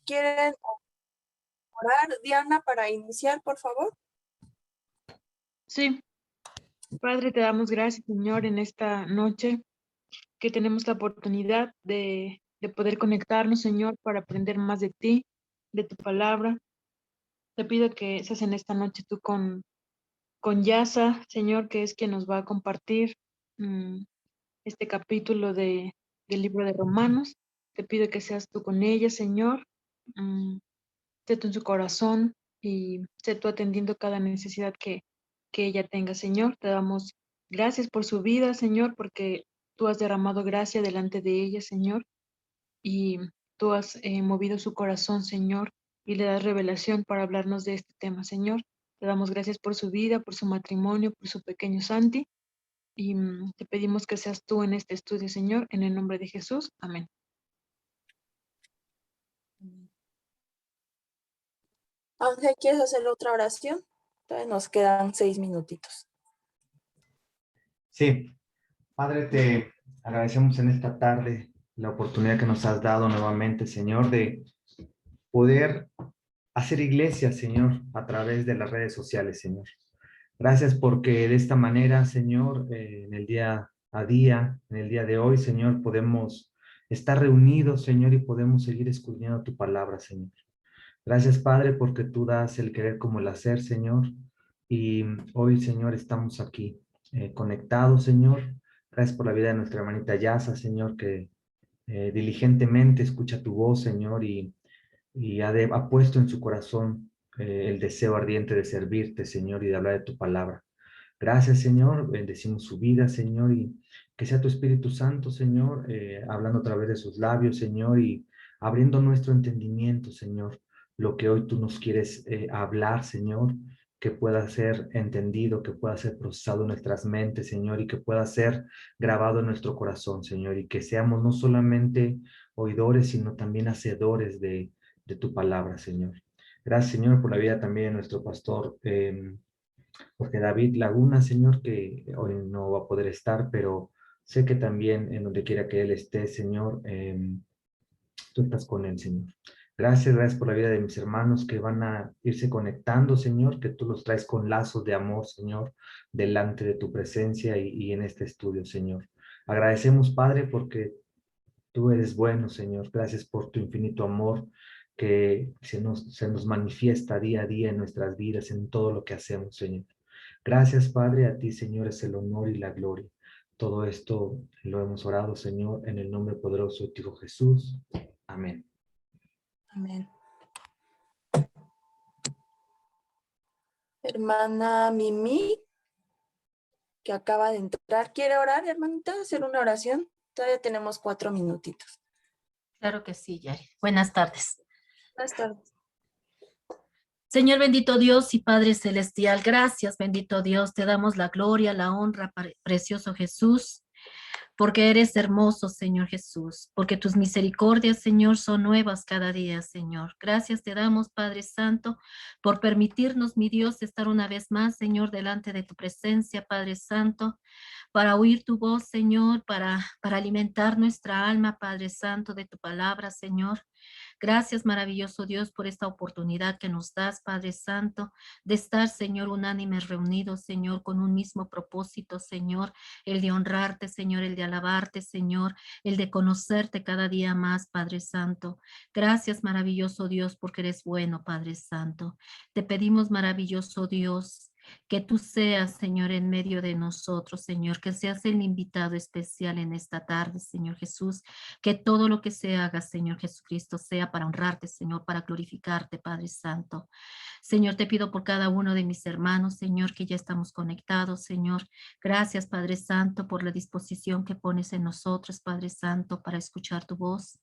¿Quieren orar, Diana, para iniciar, por favor? Sí, Padre, te damos gracias, Señor, en esta noche que tenemos la oportunidad de poder conectarnos, Señor, para aprender más de ti, de tu palabra. Te pido que seas en esta noche tú con Yasa, Señor, que es quien nos va a compartir este capítulo del libro de Romanos. Te pido que seas tú con ella, Señor. Mm, Sé tú en su corazón y sé tú atendiendo cada necesidad que ella tenga, Señor. Te damos gracias por su vida, Señor, porque tú has derramado gracia delante de ella, Señor, y tú has movido su corazón, Señor, y le das revelación para hablarnos de este tema, Señor. Te damos gracias por su vida, por su matrimonio, por su pequeño Santi, y te pedimos que seas tú en este estudio, Señor, en el nombre de Jesús. Amén. Ángel, ¿quieres hacer otra oración? Todavía nos quedan 6 minutitos. Sí, Padre, te agradecemos en esta tarde la oportunidad que nos has dado nuevamente, Señor, de poder hacer iglesia, Señor, a través de las redes sociales, Señor. Gracias porque de esta manera, Señor, en el día a día, en el día de hoy, Señor, podemos estar reunidos, Señor, y podemos seguir escudriñando tu palabra, Señor. Gracias, Padre, porque tú das el querer como el hacer, Señor. Y hoy, Señor, estamos aquí conectados, Señor. Gracias por la vida de nuestra hermanita Yasa, Señor, que diligentemente escucha tu voz, Señor, y ha puesto en su corazón el deseo ardiente de servirte, Señor, y de hablar de tu palabra. Gracias, Señor. Bendecimos su vida, Señor, y que sea tu Espíritu Santo, Señor, hablando a través de sus labios, Señor, y abriendo nuestro entendimiento, Señor, lo que hoy tú nos quieres hablar, Señor, que pueda ser entendido, que pueda ser procesado en nuestras mentes, Señor, y que pueda ser grabado en nuestro corazón, Señor, y que seamos no solamente oidores, sino también hacedores de tu palabra, Señor. Gracias, Señor, por la vida también de nuestro pastor Jorge David Laguna, Señor, que hoy no va a poder estar, pero sé que también en donde quiera que él esté, Señor, tú estás con él, Señor. Gracias, gracias por la vida de mis hermanos que van a irse conectando, Señor, que tú los traes con lazos de amor, Señor, delante de tu presencia y en este estudio, Señor. Agradecemos, Padre, porque tú eres bueno, Señor. Gracias por tu infinito amor que se nos manifiesta día a día en nuestras vidas, en todo lo que hacemos, Señor. Gracias, Padre, a ti, Señor, es el honor y la gloria. Todo esto lo hemos orado, Señor, en el nombre poderoso de tu Hijo Jesús. Amén. Amén. Hermana Mimi, que acaba de entrar, ¿quiere orar, hermanita? ¿Hacer una oración? Todavía tenemos 4 minutitos. Claro que sí, Yari. Buenas tardes. Buenas tardes. Señor bendito Dios y Padre Celestial, gracias, bendito Dios. Te damos la gloria, la honra, precioso Jesús, porque eres hermoso, Señor Jesús, porque tus misericordias, Señor, son nuevas cada día, Señor. Gracias te damos, Padre Santo, por permitirnos, mi Dios, estar una vez más, Señor, delante de tu presencia, Padre Santo, para oír tu voz, Señor, para alimentar nuestra alma, Padre Santo, de tu palabra, Señor. Gracias, maravilloso Dios, por esta oportunidad que nos das, Padre Santo, de estar, Señor, unánimes reunidos, Señor, con un mismo propósito, Señor, el de honrarte, Señor, el de alabarte, Señor, el de conocerte cada día más, Padre Santo. Gracias, maravilloso Dios, porque eres bueno, Padre Santo. Te pedimos, maravilloso Dios, que tú seas, Señor, en medio de nosotros, Señor, que seas el invitado especial en esta tarde, Señor Jesús, que todo lo que se haga, Señor Jesucristo, sea para honrarte, Señor, para glorificarte, Padre Santo. Señor, te pido por cada uno de mis hermanos, Señor, que ya estamos conectados, Señor. Gracias, Padre Santo, por la disposición que pones en nosotros, Padre Santo, para escuchar tu voz.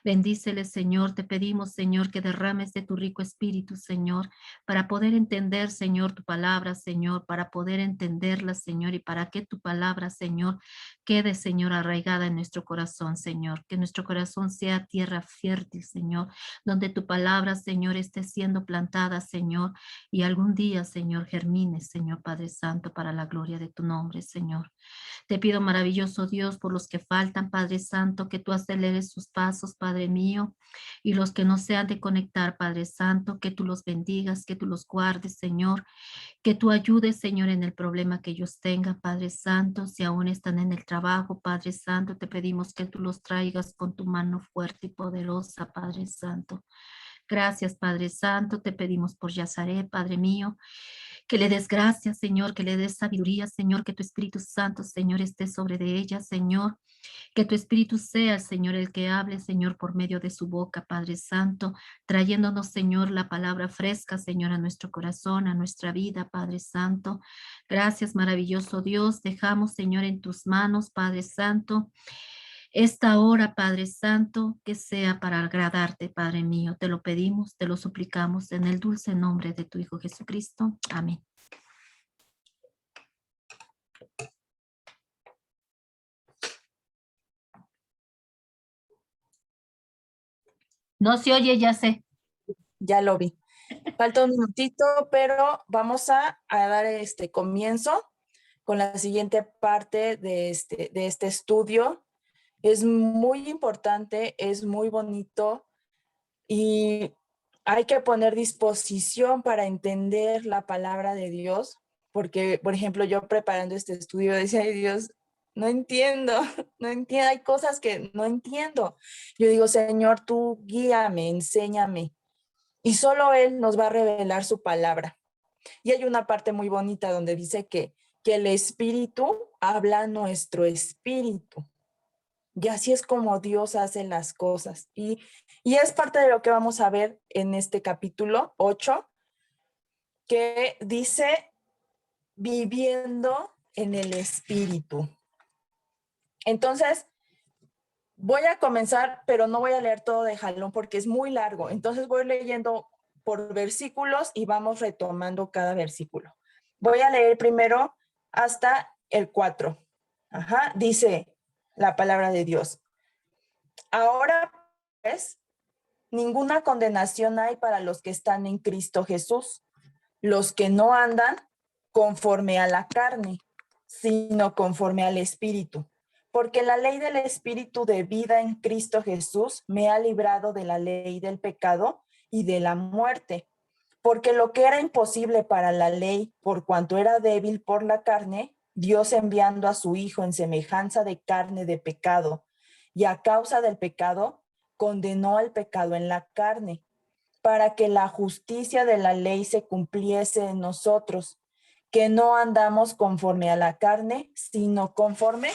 Bendíceles, Señor. Te pedimos, Señor, que derrames de tu rico espíritu, Señor, para poder entender, Señor, tu palabra, Señor, para poder entenderla, Señor, y para que tu palabra, Señor, quede, Señor, arraigada en nuestro corazón, Señor. Que nuestro corazón sea tierra fértil, Señor, donde tu palabra, Señor, esté siendo plantada, Señor, y algún día, Señor, germine, Señor Padre Santo, para la gloria de tu nombre, Señor. Te pido, maravilloso Dios, por los que faltan, Padre Santo, que tú aceleres sus pasos, Padre mío, y los que no se han de conectar, Padre Santo, que tú los bendigas, que tú los guardes, Señor, que tú ayudes, Señor, en el problema que ellos tengan, Padre Santo. Si aún están en el trabajo, Padre Santo, te pedimos que tú los traigas con tu mano fuerte y poderosa, Padre Santo. Gracias, Padre Santo. Te pedimos por Yazaret, Padre mío, que le des gracias, Señor, que le des sabiduría, Señor, que tu Espíritu Santo, Señor, esté sobre de ella, Señor. Que tu Espíritu sea, Señor, el que hable, Señor, por medio de su boca, Padre Santo, trayéndonos, Señor, la palabra fresca, Señor, a nuestro corazón, a nuestra vida, Padre Santo. Gracias, maravilloso Dios. Dejamos, Señor, en tus manos, Padre Santo, esta hora, Padre Santo, que sea para agradarte, Padre mío. Te lo pedimos, te lo suplicamos en el dulce nombre de tu Hijo Jesucristo. Amén. No se oye, ya sé. Ya lo vi. Falta un minutito, pero vamos a dar este comienzo con la siguiente parte de este estudio. Es muy importante, es muy bonito y hay que poner disposición para entender la palabra de Dios, porque, por ejemplo, yo preparando este estudio decía, ay Dios, no entiendo, no entiendo, hay cosas que no entiendo. Yo digo, Señor, tú guíame, enséñame. Y solo Él nos va a revelar su palabra. Y hay una parte muy bonita donde dice que el Espíritu habla a nuestro espíritu. Y así es como Dios hace las cosas. Y es parte de lo que vamos a ver en este capítulo 8, que dice viviendo en el Espíritu. Entonces, voy a comenzar, pero no voy a leer todo de jalón porque es muy largo. Entonces voy leyendo por versículos y vamos retomando cada versículo. Voy a leer primero hasta el 4. Dice la palabra de Dios. Ahora, pues, ninguna condenación hay para los que están en Cristo Jesús, los que no andan conforme a la carne, sino conforme al Espíritu. Porque la ley del Espíritu de vida en Cristo Jesús me ha librado de la ley del pecado y de la muerte. Porque lo que era imposible para la ley, por cuanto era débil por la carne, Dios enviando a su Hijo en semejanza de carne de pecado, y a causa del pecado, condenó al pecado en la carne, para que la justicia de la ley se cumpliese en nosotros, que no andamos conforme a la carne, sino conforme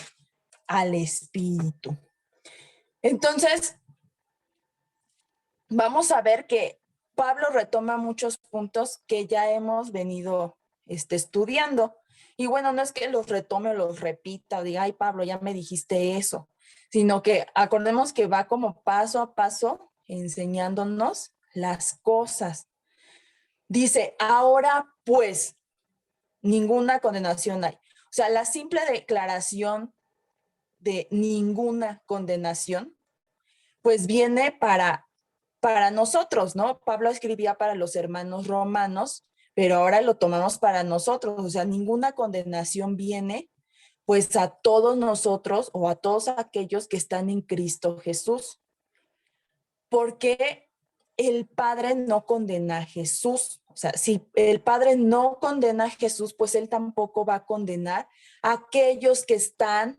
al Espíritu. Entonces, vamos a ver que Pablo retoma muchos puntos que ya hemos venido estudiando. Y bueno, no es que los retome o los repita o diga, ay Pablo, ya me dijiste eso, sino que acordemos que va como paso a paso enseñándonos las cosas. Dice, ahora pues, ninguna condenación hay. O sea, la simple declaración de ninguna condenación, pues viene para nosotros, ¿no? Pablo escribía para los hermanos romanos, pero ahora lo tomamos para nosotros. O sea, ninguna condenación viene pues a todos nosotros o a todos aquellos que están en Cristo Jesús. Porque el Padre no condena a Jesús. O sea, si el Padre no condena a Jesús, pues Él tampoco va a condenar a aquellos que están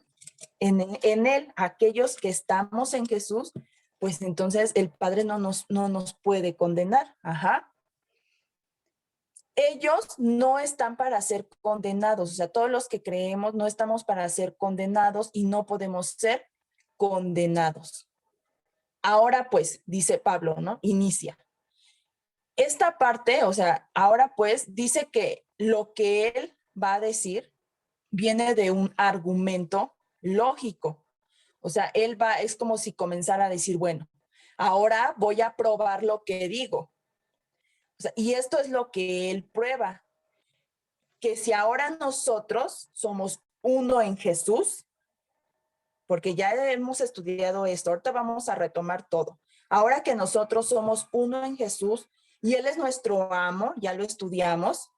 en Él, aquellos que estamos en Jesús, pues entonces el Padre no nos puede condenar. Ellos no están para ser condenados, o sea, todos los que creemos no estamos para ser condenados y no podemos ser condenados. Ahora pues, dice Pablo, ¿no? Inicia. Esta parte, o sea, ahora pues, dice que lo que él va a decir viene de un argumento lógico. O sea, es como si comenzara a decir, bueno, ahora voy a probar lo que digo. O sea, y esto es lo que él prueba, que si ahora nosotros somos uno en Jesús, porque ya hemos estudiado esto, ahorita vamos a retomar todo. Ahora que nosotros somos uno en Jesús y Él es nuestro amo, ya lo estudiamos,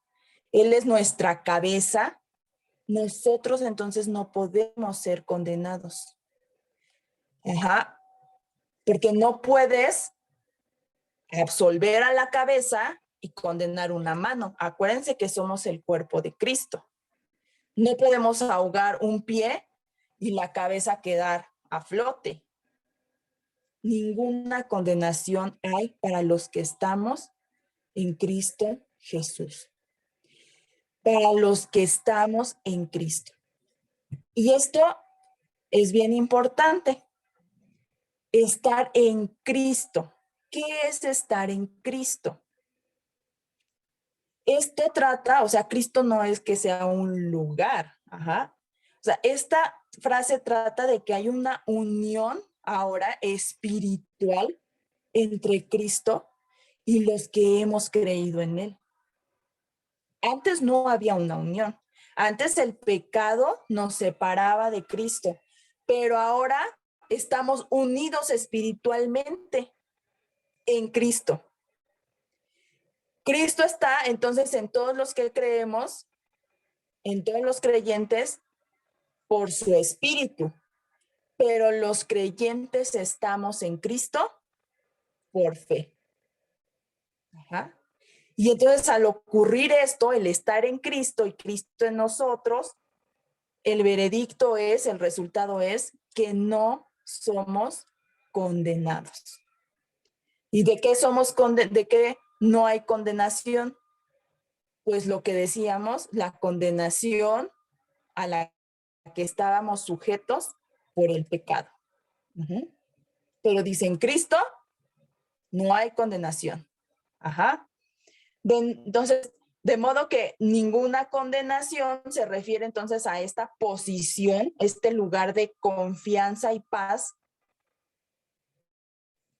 Él es nuestra cabeza, nosotros entonces no podemos ser condenados. Ajá, porque no puedes absolver a la cabeza y condenar una mano. Acuérdense que somos el cuerpo de Cristo. No podemos ahogar un pie y la cabeza quedar a flote. Ninguna condenación hay para los que estamos en Cristo Jesús. Para los que estamos en Cristo. Y esto es bien importante. Estar en Cristo. ¿Qué es estar en Cristo? Esto trata, o sea, Cristo no es que sea un lugar. Ajá. O sea, esta frase trata de que hay una unión ahora espiritual entre Cristo y los que hemos creído en Él. Antes no había una unión. Antes el pecado nos separaba de Cristo, pero ahora estamos unidos espiritualmente en Cristo. Cristo está entonces en todos los que creemos, en todos los creyentes, por su espíritu, pero los creyentes estamos en Cristo por fe. Ajá. Y entonces al ocurrir esto, el estar en Cristo y Cristo en nosotros, el veredicto es, el resultado es que no somos condenados. ¿Y de qué somos de qué no hay condenación? Pues lo que decíamos, la condenación a la que estábamos sujetos por el pecado. Pero dice, en Cristo no hay condenación. Ajá. Entonces, de modo que ninguna condenación se refiere entonces a esta posición, este lugar de confianza y paz.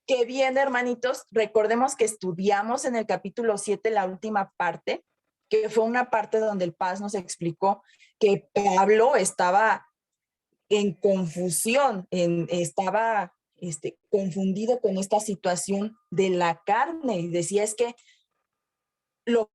Que bien, hermanitos, recordemos que estudiamos en el capítulo 7 la última parte, que fue una parte donde el Paz nos explicó que Pablo estaba en confusión, estaba confundido con esta situación de la carne y decía es que lo que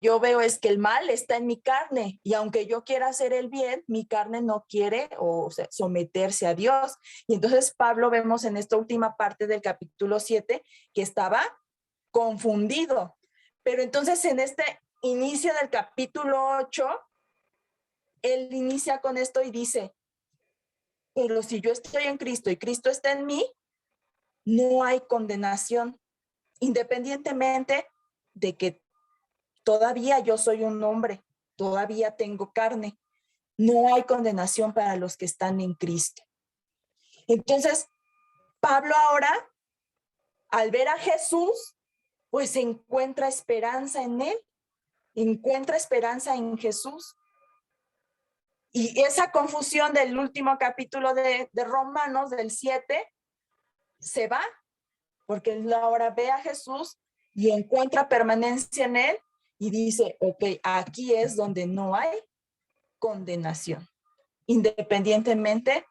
yo veo es que el mal está en mi carne y aunque yo quiera hacer el bien, mi carne no quiere o sea, someterse a Dios. Y entonces Pablo vemos en esta última parte del capítulo 7 que estaba confundido. Pero entonces en este inicio del capítulo 8, él inicia con esto y dice, pero si yo estoy en Cristo y Cristo está en mí, no hay condenación, independientemente de que todavía yo soy un hombre, todavía tengo carne. No hay condenación para los que están en Cristo. Entonces, Pablo ahora, al ver a Jesús, pues encuentra esperanza en él, encuentra esperanza en Jesús. Y esa confusión del último capítulo de Romanos, del 7, se va, porque él ahora ve a Jesús y encuentra permanencia en él y dice, ok, aquí es donde no hay condenación, independientemente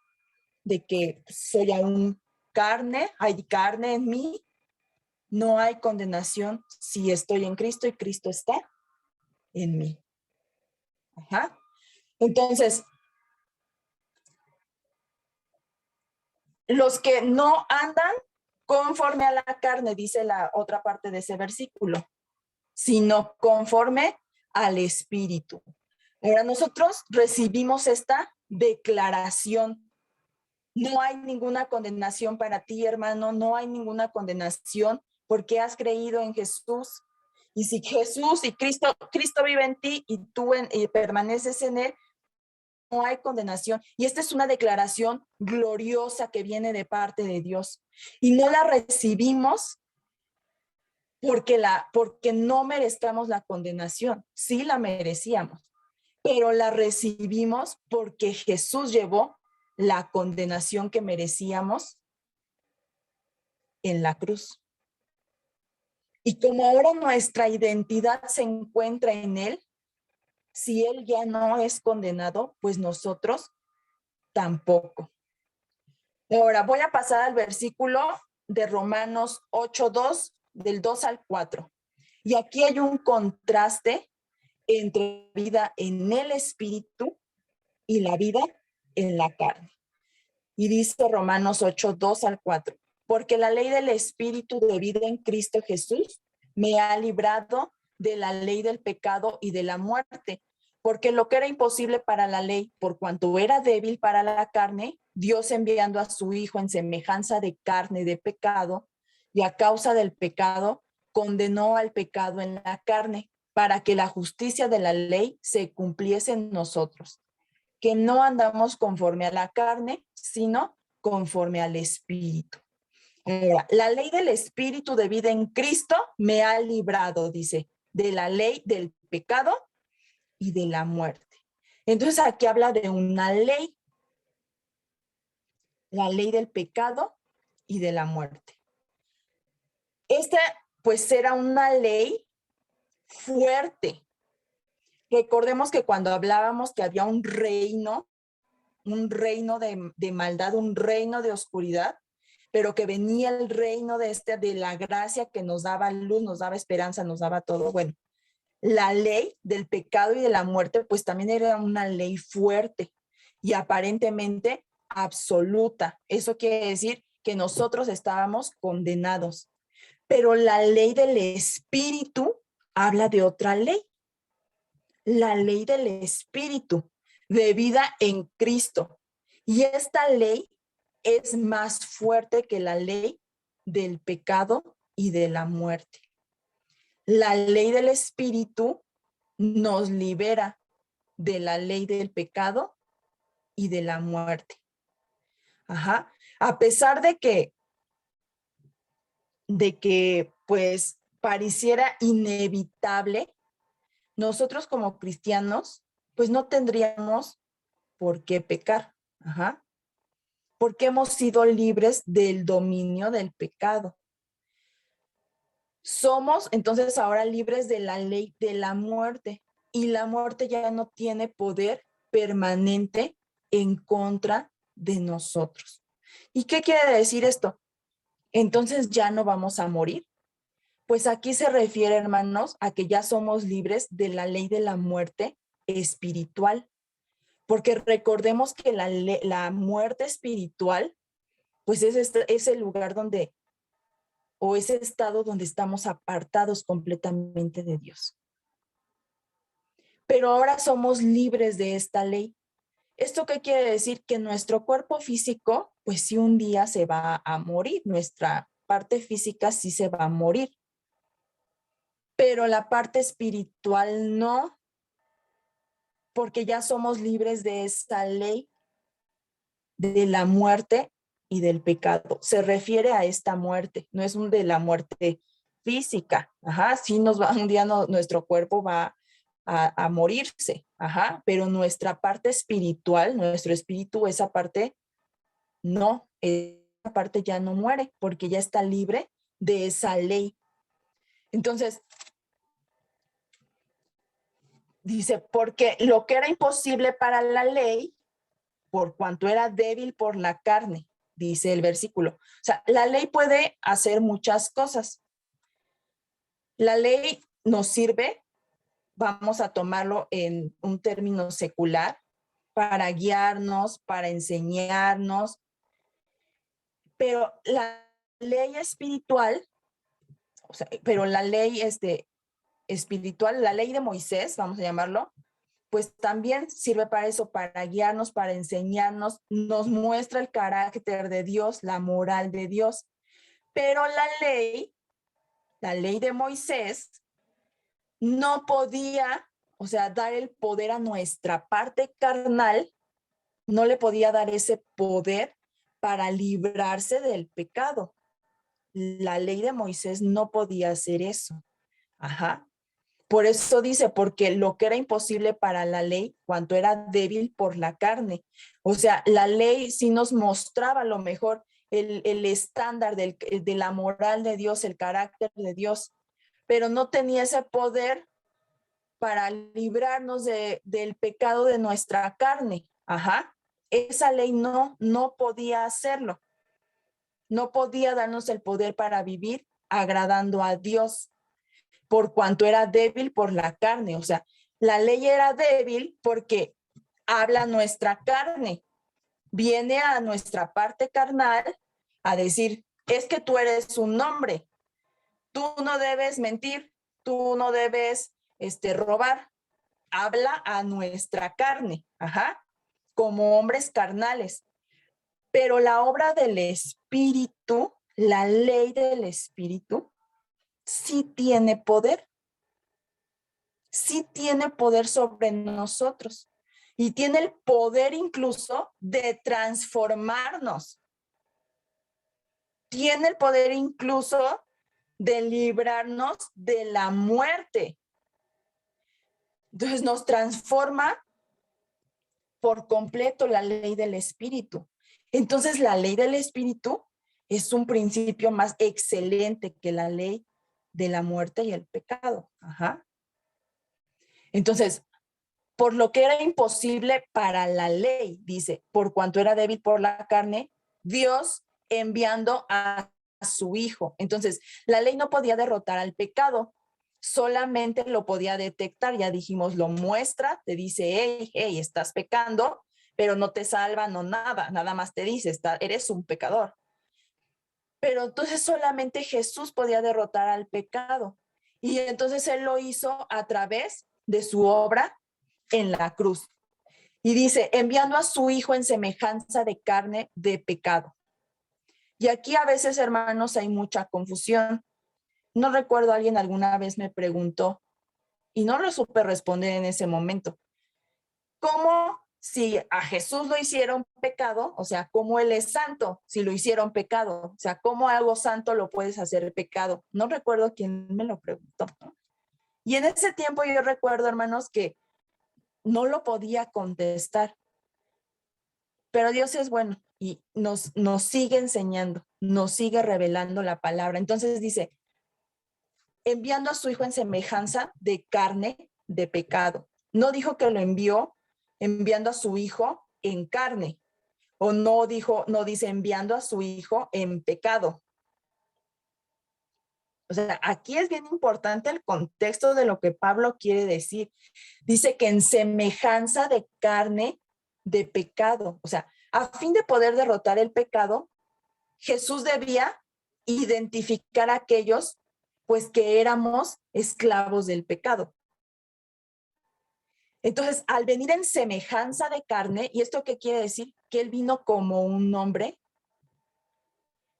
de que soy aún carne, hay carne en mí, no hay condenación si estoy en Cristo y Cristo está en mí. Ajá. Entonces, los que no andan conforme a la carne, dice la otra parte de ese versículo, sino conforme al Espíritu. Ahora nosotros recibimos esta declaración. No hay ninguna condenación para ti, hermano, no hay ninguna condenación porque has creído en Jesús. Y si Jesús y Cristo vive en ti y tú permaneces en él, no hay condenación. Y esta es una declaración gloriosa que viene de parte de Dios. Y no la recibimos porque no merezcamos la condenación. Sí la merecíamos, pero la recibimos porque Jesús llevó la condenación que merecíamos en la cruz. Y como ahora nuestra identidad se encuentra en él, si él ya no es condenado, pues nosotros tampoco. Ahora voy a pasar al versículo de Romanos 8:2, del 2 al 4. Y aquí hay un contraste entre vida en el espíritu y la vida en la carne. Y dice Romanos 8:2 al 4. Porque la ley del espíritu de vida en Cristo Jesús me ha librado de la ley del pecado y de la muerte. Porque lo que era imposible para la ley, por cuanto era débil para la carne, Dios enviando a su Hijo en semejanza de carne de pecado, y a causa del pecado, condenó al pecado en la carne, para que la justicia de la ley se cumpliese en nosotros, que no andamos conforme a la carne, sino conforme al Espíritu. Ahora, la ley del Espíritu de vida en Cristo me ha librado, dice, de la ley del pecado y de la muerte. Entonces aquí habla de una ley, la ley del pecado y de la muerte. Esta pues era una ley fuerte. Recordemos que cuando hablábamos que había un reino de maldad, un reino de oscuridad, pero que venía el reino de la gracia que nos daba luz, nos daba esperanza, nos daba todo. Bueno, la ley del pecado y de la muerte, pues también era una ley fuerte y aparentemente absoluta. Eso quiere decir que nosotros estábamos condenados. Pero la ley del espíritu habla de otra ley. La ley del espíritu de vida en Cristo. Y esta ley es más fuerte que la ley del pecado y de la muerte. La ley del espíritu nos libera de la ley del pecado y de la muerte. Ajá. A pesar de que pues pareciera inevitable, nosotros como cristianos pues no tendríamos por qué pecar. Ajá. Porque hemos sido libres del dominio del pecado. Somos entonces ahora libres de la ley de la muerte, y la muerte ya no tiene poder permanente en contra de nosotros. ¿Y qué quiere decir esto? Entonces ya no vamos a morir. Pues aquí se refiere, hermanos, a que ya somos libres de la ley de la muerte espiritual. Porque recordemos que la muerte espiritual, pues es el lugar donde, o ese estado donde estamos apartados completamente de Dios. Pero ahora somos libres de esta ley. ¿Esto qué quiere decir? Que nuestro cuerpo físico, pues sí un día se va a morir, nuestra parte física sí se va a morir, pero la parte espiritual no, porque ya somos libres de esa ley de la muerte y del pecado. Se refiere a esta muerte, no es de la muerte física. Ajá, sí un día nuestro cuerpo va a morirse, ajá, pero nuestra parte espiritual, nuestro espíritu, esa parte no, esa parte ya no muere porque ya está libre de esa ley. Entonces, dice, porque lo que era imposible para la ley, por cuanto era débil por la carne, dice el versículo. O sea, la ley puede hacer muchas cosas. La ley nos sirve, vamos a tomarlo en un término secular, para guiarnos, para enseñarnos, pero la ley espiritual, o sea, pero la ley espiritual, la ley de Moisés, vamos a llamarlo, pues también sirve para eso, para guiarnos, para enseñarnos, nos muestra el carácter de Dios, la moral de Dios. Pero la ley de Moisés, no podía, o sea, dar el poder a nuestra parte carnal, no le podía dar ese poder para librarse del pecado. La ley de Moisés no podía hacer eso. Ajá. Por eso dice, porque lo que era imposible para la ley, cuanto era débil por la carne. O sea, la ley sí nos mostraba a lo mejor el estándar de la moral de Dios, el carácter de Dios, pero no tenía ese poder para librarnos del pecado de nuestra carne. Ajá. esa ley no podía hacerlo. No podía darnos el poder para vivir agradando a Dios, por cuanto era débil por la carne. O sea, la ley era débil porque habla nuestra carne, viene a nuestra parte carnal a decir, es que tú eres un hombre, tú no debes mentir, tú no debes robar. Habla a nuestra carne, como hombres carnales. Pero la obra del Espíritu, la ley del Espíritu, sí tiene poder sobre nosotros y tiene el poder incluso de transformarnos. Tiene el poder incluso de librarnos de la muerte. Entonces nos transforma por completo la ley del Espíritu. Entonces la ley del Espíritu es un principio más excelente que la ley de la muerte y el pecado. Entonces, por lo que era imposible para la ley, dice, por cuanto era débil por la carne, Dios enviando a su Hijo. Entonces, la ley no podía derrotar al pecado, solamente lo podía detectar. Ya dijimos, lo muestra, te dice, hey, estás pecando, pero no te salva, no nada más te dice, eres un pecador. Pero entonces solamente Jesús podía derrotar al pecado. Y entonces Él lo hizo a través de su obra en la cruz. Y dice, enviando a su Hijo en semejanza de carne de pecado. Y aquí a veces, hermanos, hay mucha confusión. No recuerdo, alguien alguna vez me preguntó, y no lo supe responder en ese momento, ¿cómo si a Jesús lo hicieron pecado? O sea, ¿cómo Él es santo si lo hicieron pecado? O sea, ¿cómo algo santo lo puedes hacer pecado? No recuerdo quién me lo preguntó. Y en ese tiempo yo recuerdo, hermanos, que no lo podía contestar. Pero Dios es bueno y nos sigue enseñando, nos sigue revelando la palabra. Entonces dice, enviando a su Hijo en semejanza de carne de pecado. No dijo que lo envió enviando a su Hijo en carne, o no dice enviando a su Hijo en pecado. O sea, aquí es bien importante el contexto de lo que Pablo quiere decir. Dice que en semejanza de carne de pecado. O sea, a fin de poder derrotar el pecado, Jesús debía identificar a aquellos, pues que éramos esclavos del pecado. Entonces, al venir en semejanza de carne, ¿y esto qué quiere decir? Que Él vino como un hombre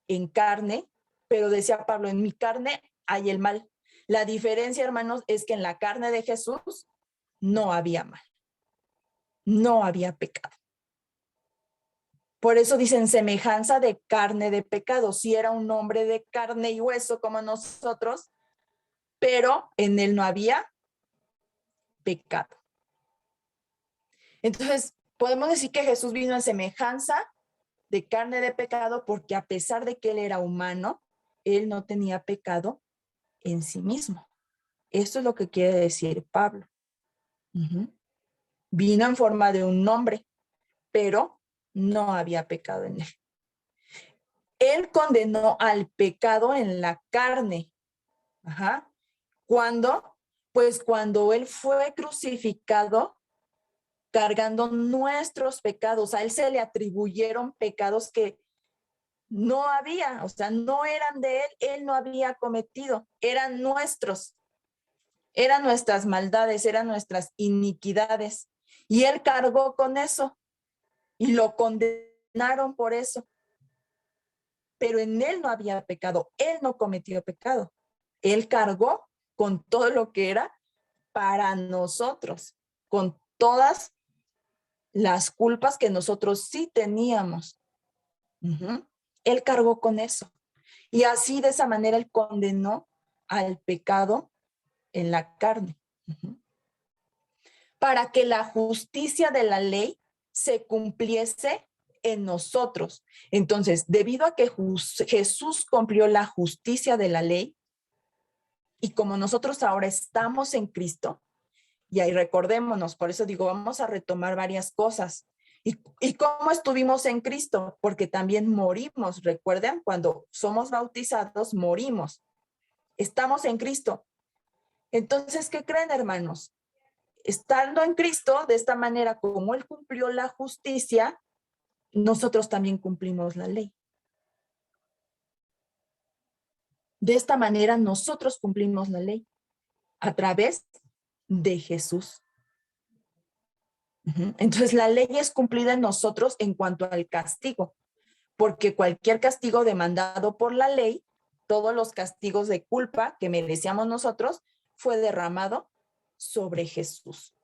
en carne, pero decía Pablo, en mi carne hay el mal. La diferencia, hermanos, es que en la carne de Jesús no había mal, no había pecado. Por eso dicen semejanza de carne de pecado. Si era un hombre de carne y hueso como nosotros, pero en él no había pecado. Entonces, podemos decir que Jesús vino en semejanza de carne de pecado porque a pesar de que él era humano, él no tenía pecado en sí mismo. Esto es lo que quiere decir Pablo. Vino en forma de un hombre, pero no había pecado en él. Él condenó al pecado en la carne. ¿Cuándo? Pues cuando él fue crucificado cargando nuestros pecados. A él se le atribuyeron pecados que no había, o sea, no eran de él no había cometido, eran nuestros, eran nuestras maldades, eran nuestras iniquidades. Y él cargó con eso y lo condenaron por eso. Pero en él no había pecado, él no cometió pecado. Él cargó con todo lo que era para nosotros, con todas las culpas que nosotros sí teníamos. Él cargó con eso. Y así de esa manera él condenó al pecado en la carne. Para que la justicia de la ley se cumpliese en nosotros. Entonces, debido a que Jesús cumplió la justicia de la ley, y como nosotros ahora estamos en Cristo, y ahí recordémonos, por eso digo, vamos a retomar varias cosas. ¿Y cómo estuvimos en Cristo? Porque también morimos. Recuerden, cuando somos bautizados, morimos. Estamos en Cristo. Entonces, ¿qué creen, hermanos? Estando en Cristo, de esta manera, como Él cumplió la justicia, nosotros también cumplimos la ley. De esta manera, nosotros cumplimos la ley a través de Jesús. Entonces, la ley es cumplida en nosotros en cuanto al castigo, porque cualquier castigo demandado por la ley, todos los castigos de culpa que merecíamos nosotros, fue derramado sobre Jesús.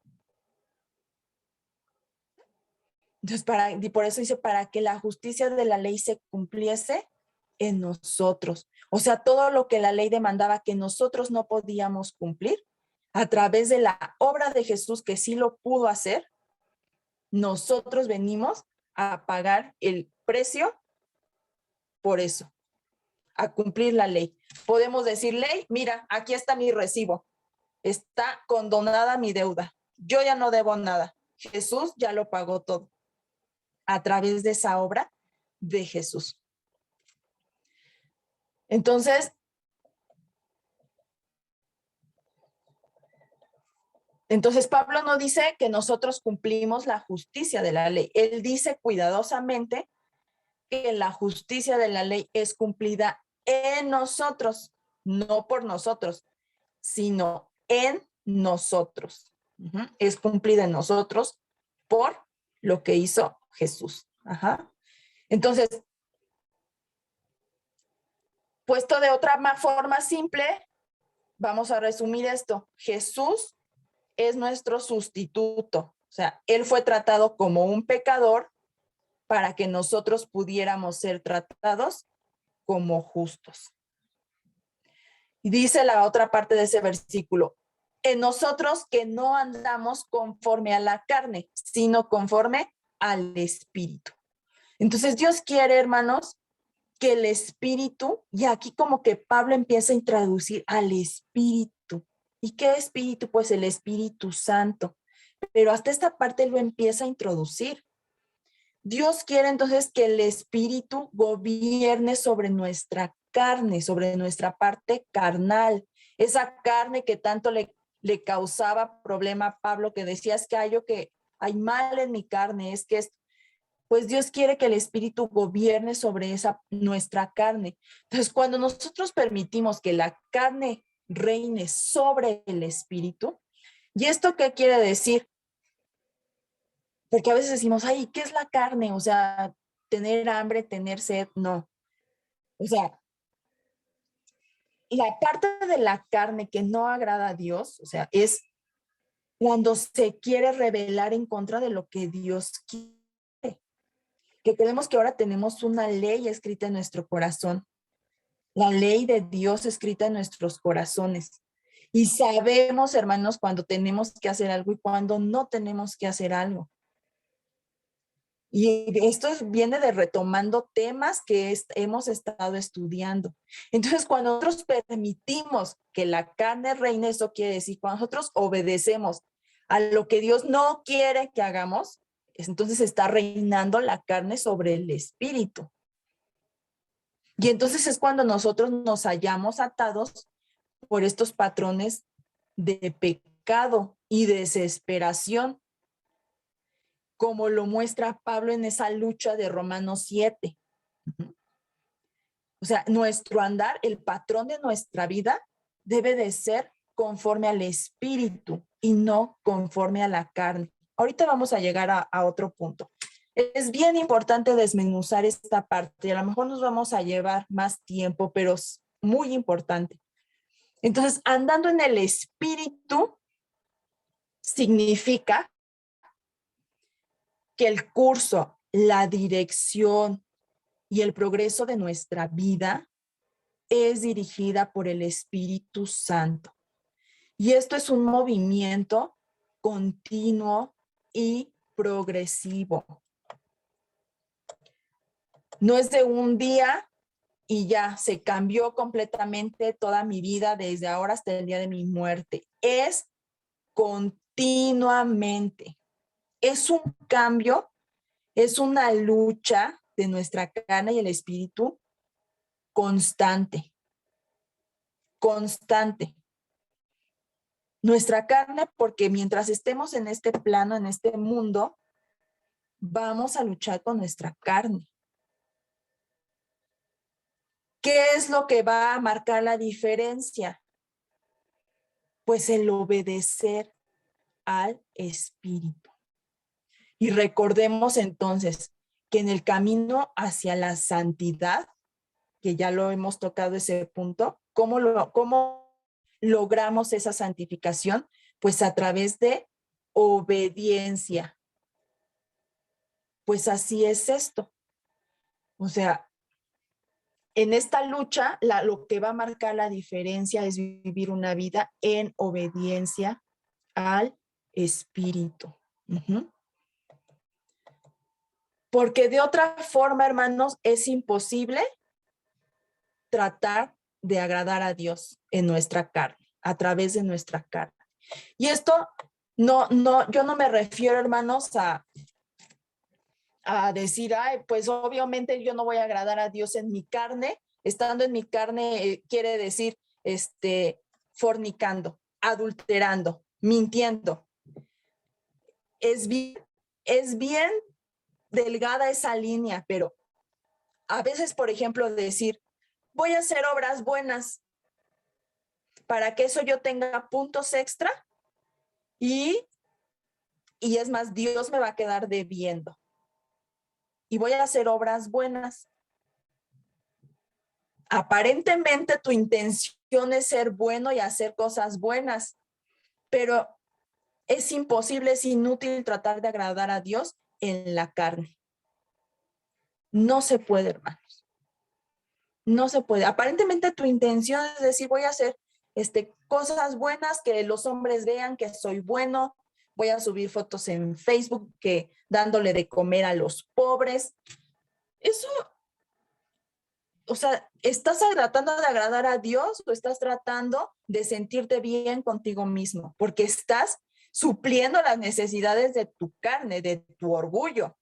Entonces, y por eso dice, para que la justicia de la ley se cumpliese en nosotros. O sea, todo lo que la ley demandaba que nosotros no podíamos cumplir, a través de la obra de Jesús, que sí lo pudo hacer, nosotros venimos a pagar el precio por eso, a cumplir la ley. Podemos decir, ley, mira, aquí está mi recibo, está condonada mi deuda, yo ya no debo nada, Jesús ya lo pagó todo, a través de esa obra de Jesús. Entonces, Pablo no dice que nosotros cumplimos la justicia de la ley. Él dice cuidadosamente que la justicia de la ley es cumplida en nosotros, no por nosotros, sino en nosotros. Es cumplida en nosotros por lo que hizo Jesús. Entonces, puesto de otra forma simple, vamos a resumir esto. Jesús es nuestro sustituto. O sea, Él fue tratado como un pecador para que nosotros pudiéramos ser tratados como justos. Y dice la otra parte de ese versículo, en nosotros que no andamos conforme a la carne, sino conforme al Espíritu. Entonces Dios quiere, hermanos, que el Espíritu, y aquí como que Pablo empieza a introducir al Espíritu. ¿Y qué Espíritu? Pues el Espíritu Santo. Pero hasta esta parte lo empieza a introducir. Dios quiere entonces que el Espíritu gobierne sobre nuestra carne, sobre nuestra parte carnal. Esa carne que tanto le causaba problema a Pablo, que decía, es que hay mal en mi carne, es que es, pues Dios quiere que el Espíritu gobierne sobre esa nuestra carne. Entonces, cuando nosotros permitimos que la carne reine sobre el Espíritu, ¿y esto qué quiere decir? Porque a veces decimos, ay, ¿qué es la carne? O sea, tener hambre, tener sed, no. O sea, la parte de la carne que no agrada a Dios, o sea, es cuando se quiere rebelar en contra de lo que Dios quiere. Que creemos que ahora tenemos una ley escrita en nuestro corazón. La ley de Dios escrita en nuestros corazones. Y sabemos, hermanos, cuando tenemos que hacer algo y cuando no tenemos que hacer algo. Y esto viene de retomando temas que hemos estado estudiando. Entonces, cuando nosotros permitimos que la carne reine, eso quiere decir, cuando nosotros obedecemos a lo que Dios no quiere que hagamos, entonces está reinando la carne sobre el espíritu. Y entonces es cuando nosotros nos hallamos atados por estos patrones de pecado y desesperación, como lo muestra Pablo en esa lucha de Romanos 7. O sea, nuestro andar, el patrón de nuestra vida debe de ser conforme al espíritu y no conforme a la carne. Ahorita vamos a llegar a otro punto. Es bien importante desmenuzar esta parte y a lo mejor nos vamos a llevar más tiempo, pero es muy importante. Entonces, andando en el espíritu significa que el curso, la dirección y el progreso de nuestra vida es dirigida por el Espíritu Santo. Y esto es un movimiento continuo y progresivo. No es de un día y ya se cambió completamente toda mi vida desde ahora hasta el día de mi muerte. Es continuamente. Es un cambio Es una lucha de nuestra carne y el espíritu constante. Constante. Nuestra carne, porque mientras estemos en este plano, en este mundo, vamos a luchar con nuestra carne. ¿Qué es lo que va a marcar la diferencia? Pues el obedecer al espíritu. Y recordemos entonces que en el camino hacia la santidad, que ya lo hemos tocado ese punto, ¿cómo logramos esa santificación? Pues a través de obediencia. Pues así es esto. O sea, en esta lucha, lo que va a marcar la diferencia es vivir una vida en obediencia al Espíritu. Porque de otra forma, hermanos, es imposible tratar de agradar a Dios en nuestra carne, a través de nuestra carne. Y esto yo no me refiero, hermanos, a decir, ay, pues obviamente yo no voy a agradar a Dios en mi carne. Estando en mi carne quiere decir, fornicando, adulterando, mintiendo. Es bien delgada esa línea, pero a veces, por ejemplo, decir, voy a hacer obras buenas para que eso yo tenga puntos extra y es más, Dios me va a quedar debiendo. Y voy a hacer obras buenas. Aparentemente tu intención es ser bueno y hacer cosas buenas, pero es imposible, es inútil tratar de agradar a Dios en la carne. No se puede, hermanos. No se puede. Aparentemente tu intención es decir, voy a hacer cosas buenas, que los hombres vean que soy bueno, voy a subir fotos en Facebook que dándole de comer a los pobres. Eso, o sea, ¿estás tratando de agradar a Dios o estás tratando de sentirte bien contigo mismo? Porque estás supliendo las necesidades de tu carne, de tu orgullo.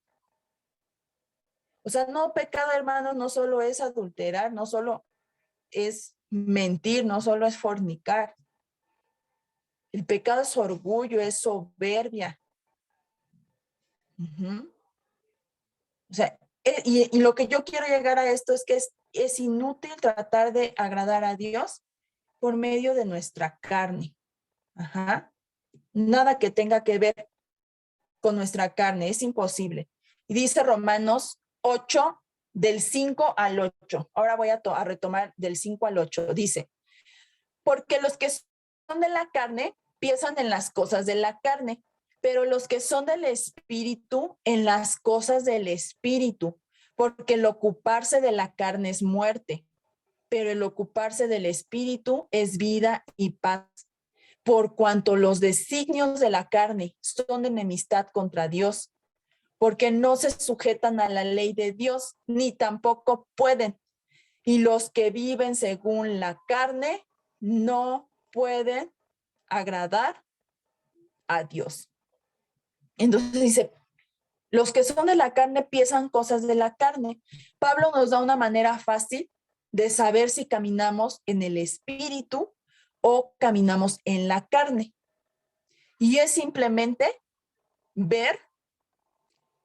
O sea, no, pecado, hermano, no solo es adulterar, no solo es mentir, no solo es fornicar. El pecado es orgullo, es soberbia. O sea, y lo que yo quiero llegar a esto es que es inútil tratar de agradar a Dios por medio de nuestra carne. Nada que tenga que ver con nuestra carne, es imposible. Y dice Romanos 8, del 5 al 8. Ahora voy a retomar del 5 al 8. Dice, porque los que son de la carne piensan en las cosas de la carne, pero los que son del espíritu en las cosas del espíritu, porque el ocuparse de la carne es muerte, pero el ocuparse del espíritu es vida y paz. Por cuanto los designios de la carne son de enemistad contra Dios, porque no se sujetan a la ley de Dios, ni tampoco pueden. Y los que viven según la carne no pueden agradar a Dios. Entonces dice, los que son de la carne piensan cosas de la carne. Pablo nos da una manera fácil de saber si caminamos en el espíritu o caminamos en la carne. Y es simplemente ver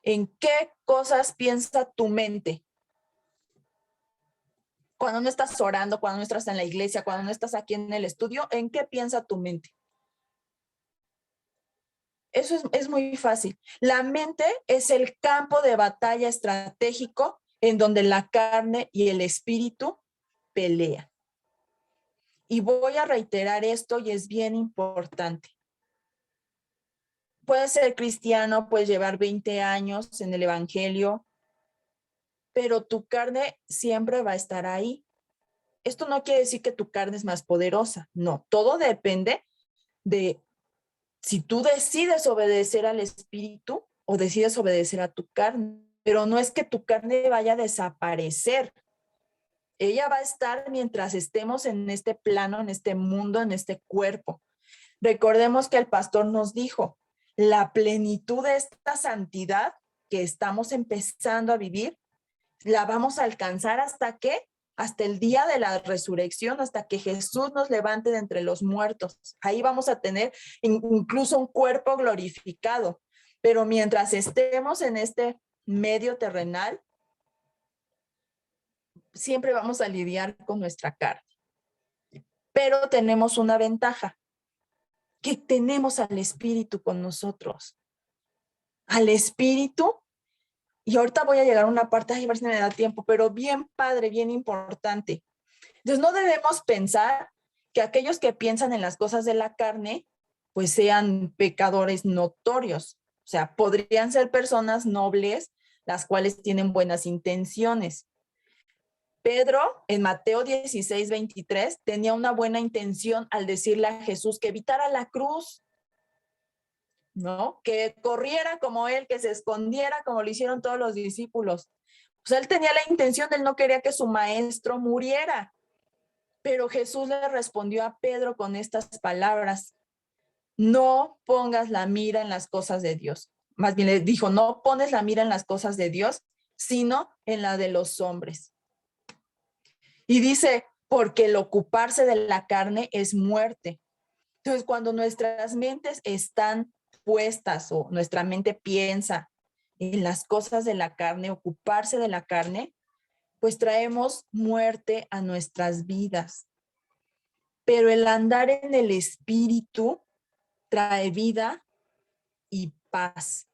en qué cosas piensa tu mente. Cuando no estás orando, cuando no estás en la iglesia, cuando no estás aquí en el estudio, ¿en qué piensa tu mente? Eso es muy fácil. La mente es el campo de batalla estratégico en donde la carne y el espíritu pelean. Y voy a reiterar esto y es bien importante. Puedes ser cristiano, puedes llevar 20 años en el evangelio, pero tu carne siempre va a estar ahí. Esto no quiere decir que tu carne es más poderosa. No, todo depende de si tú decides obedecer al espíritu o decides obedecer a tu carne, pero no es que tu carne vaya a desaparecer. Ella va a estar mientras estemos en este plano, en este mundo, en este cuerpo. Recordemos que el pastor nos dijo, la plenitud de esta santidad que estamos empezando a vivir, la vamos a alcanzar ¿hasta qué? Hasta el día de la resurrección, hasta que Jesús nos levante de entre los muertos. Ahí vamos a tener incluso un cuerpo glorificado. Pero mientras estemos en este medio terrenal, siempre vamos a lidiar con nuestra carne. Pero tenemos una ventaja, que tenemos al Espíritu con nosotros. Al Espíritu. Y ahorita voy a llegar a una parte, a ver si me da tiempo, pero bien padre, bien importante. Entonces no debemos pensar que aquellos que piensan en las cosas de la carne, pues sean pecadores notorios. O sea, podrían ser personas nobles, las cuales tienen buenas intenciones. Pedro, en Mateo 16:23, tenía una buena intención al decirle a Jesús que evitara la cruz, ¿no? Que corriera como él, que se escondiera como lo hicieron todos los discípulos. O sea, él tenía la intención, él no quería que su maestro muriera. Pero Jesús le respondió a Pedro con estas palabras: no pongas la mira en las cosas de Dios. Más bien le dijo, no pones la mira en las cosas de Dios, sino en la de los hombres. Y dice, porque el ocuparse de la carne es muerte. Entonces, cuando nuestras mentes están puestas o nuestra mente piensa en las cosas de la carne, ocuparse de la carne, pues traemos muerte a nuestras vidas. Pero el andar en el Espíritu trae vida y paz.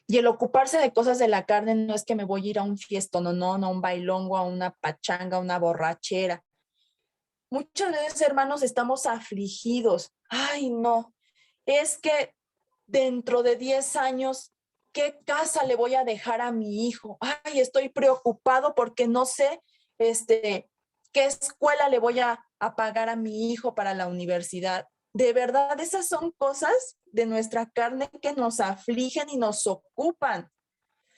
Y el ocuparse de cosas de la carne no es que me voy a ir a un fiestón, no, a un bailongo, a una pachanga, a una borrachera. Muchas veces, hermanos, estamos afligidos. Ay, no, es que dentro de 10 años, ¿qué casa le voy a dejar a mi hijo? Ay, estoy preocupado porque no sé, qué escuela le voy a pagar a mi hijo para la universidad. De verdad, esas son cosas de nuestra carne que nos afligen y nos ocupan.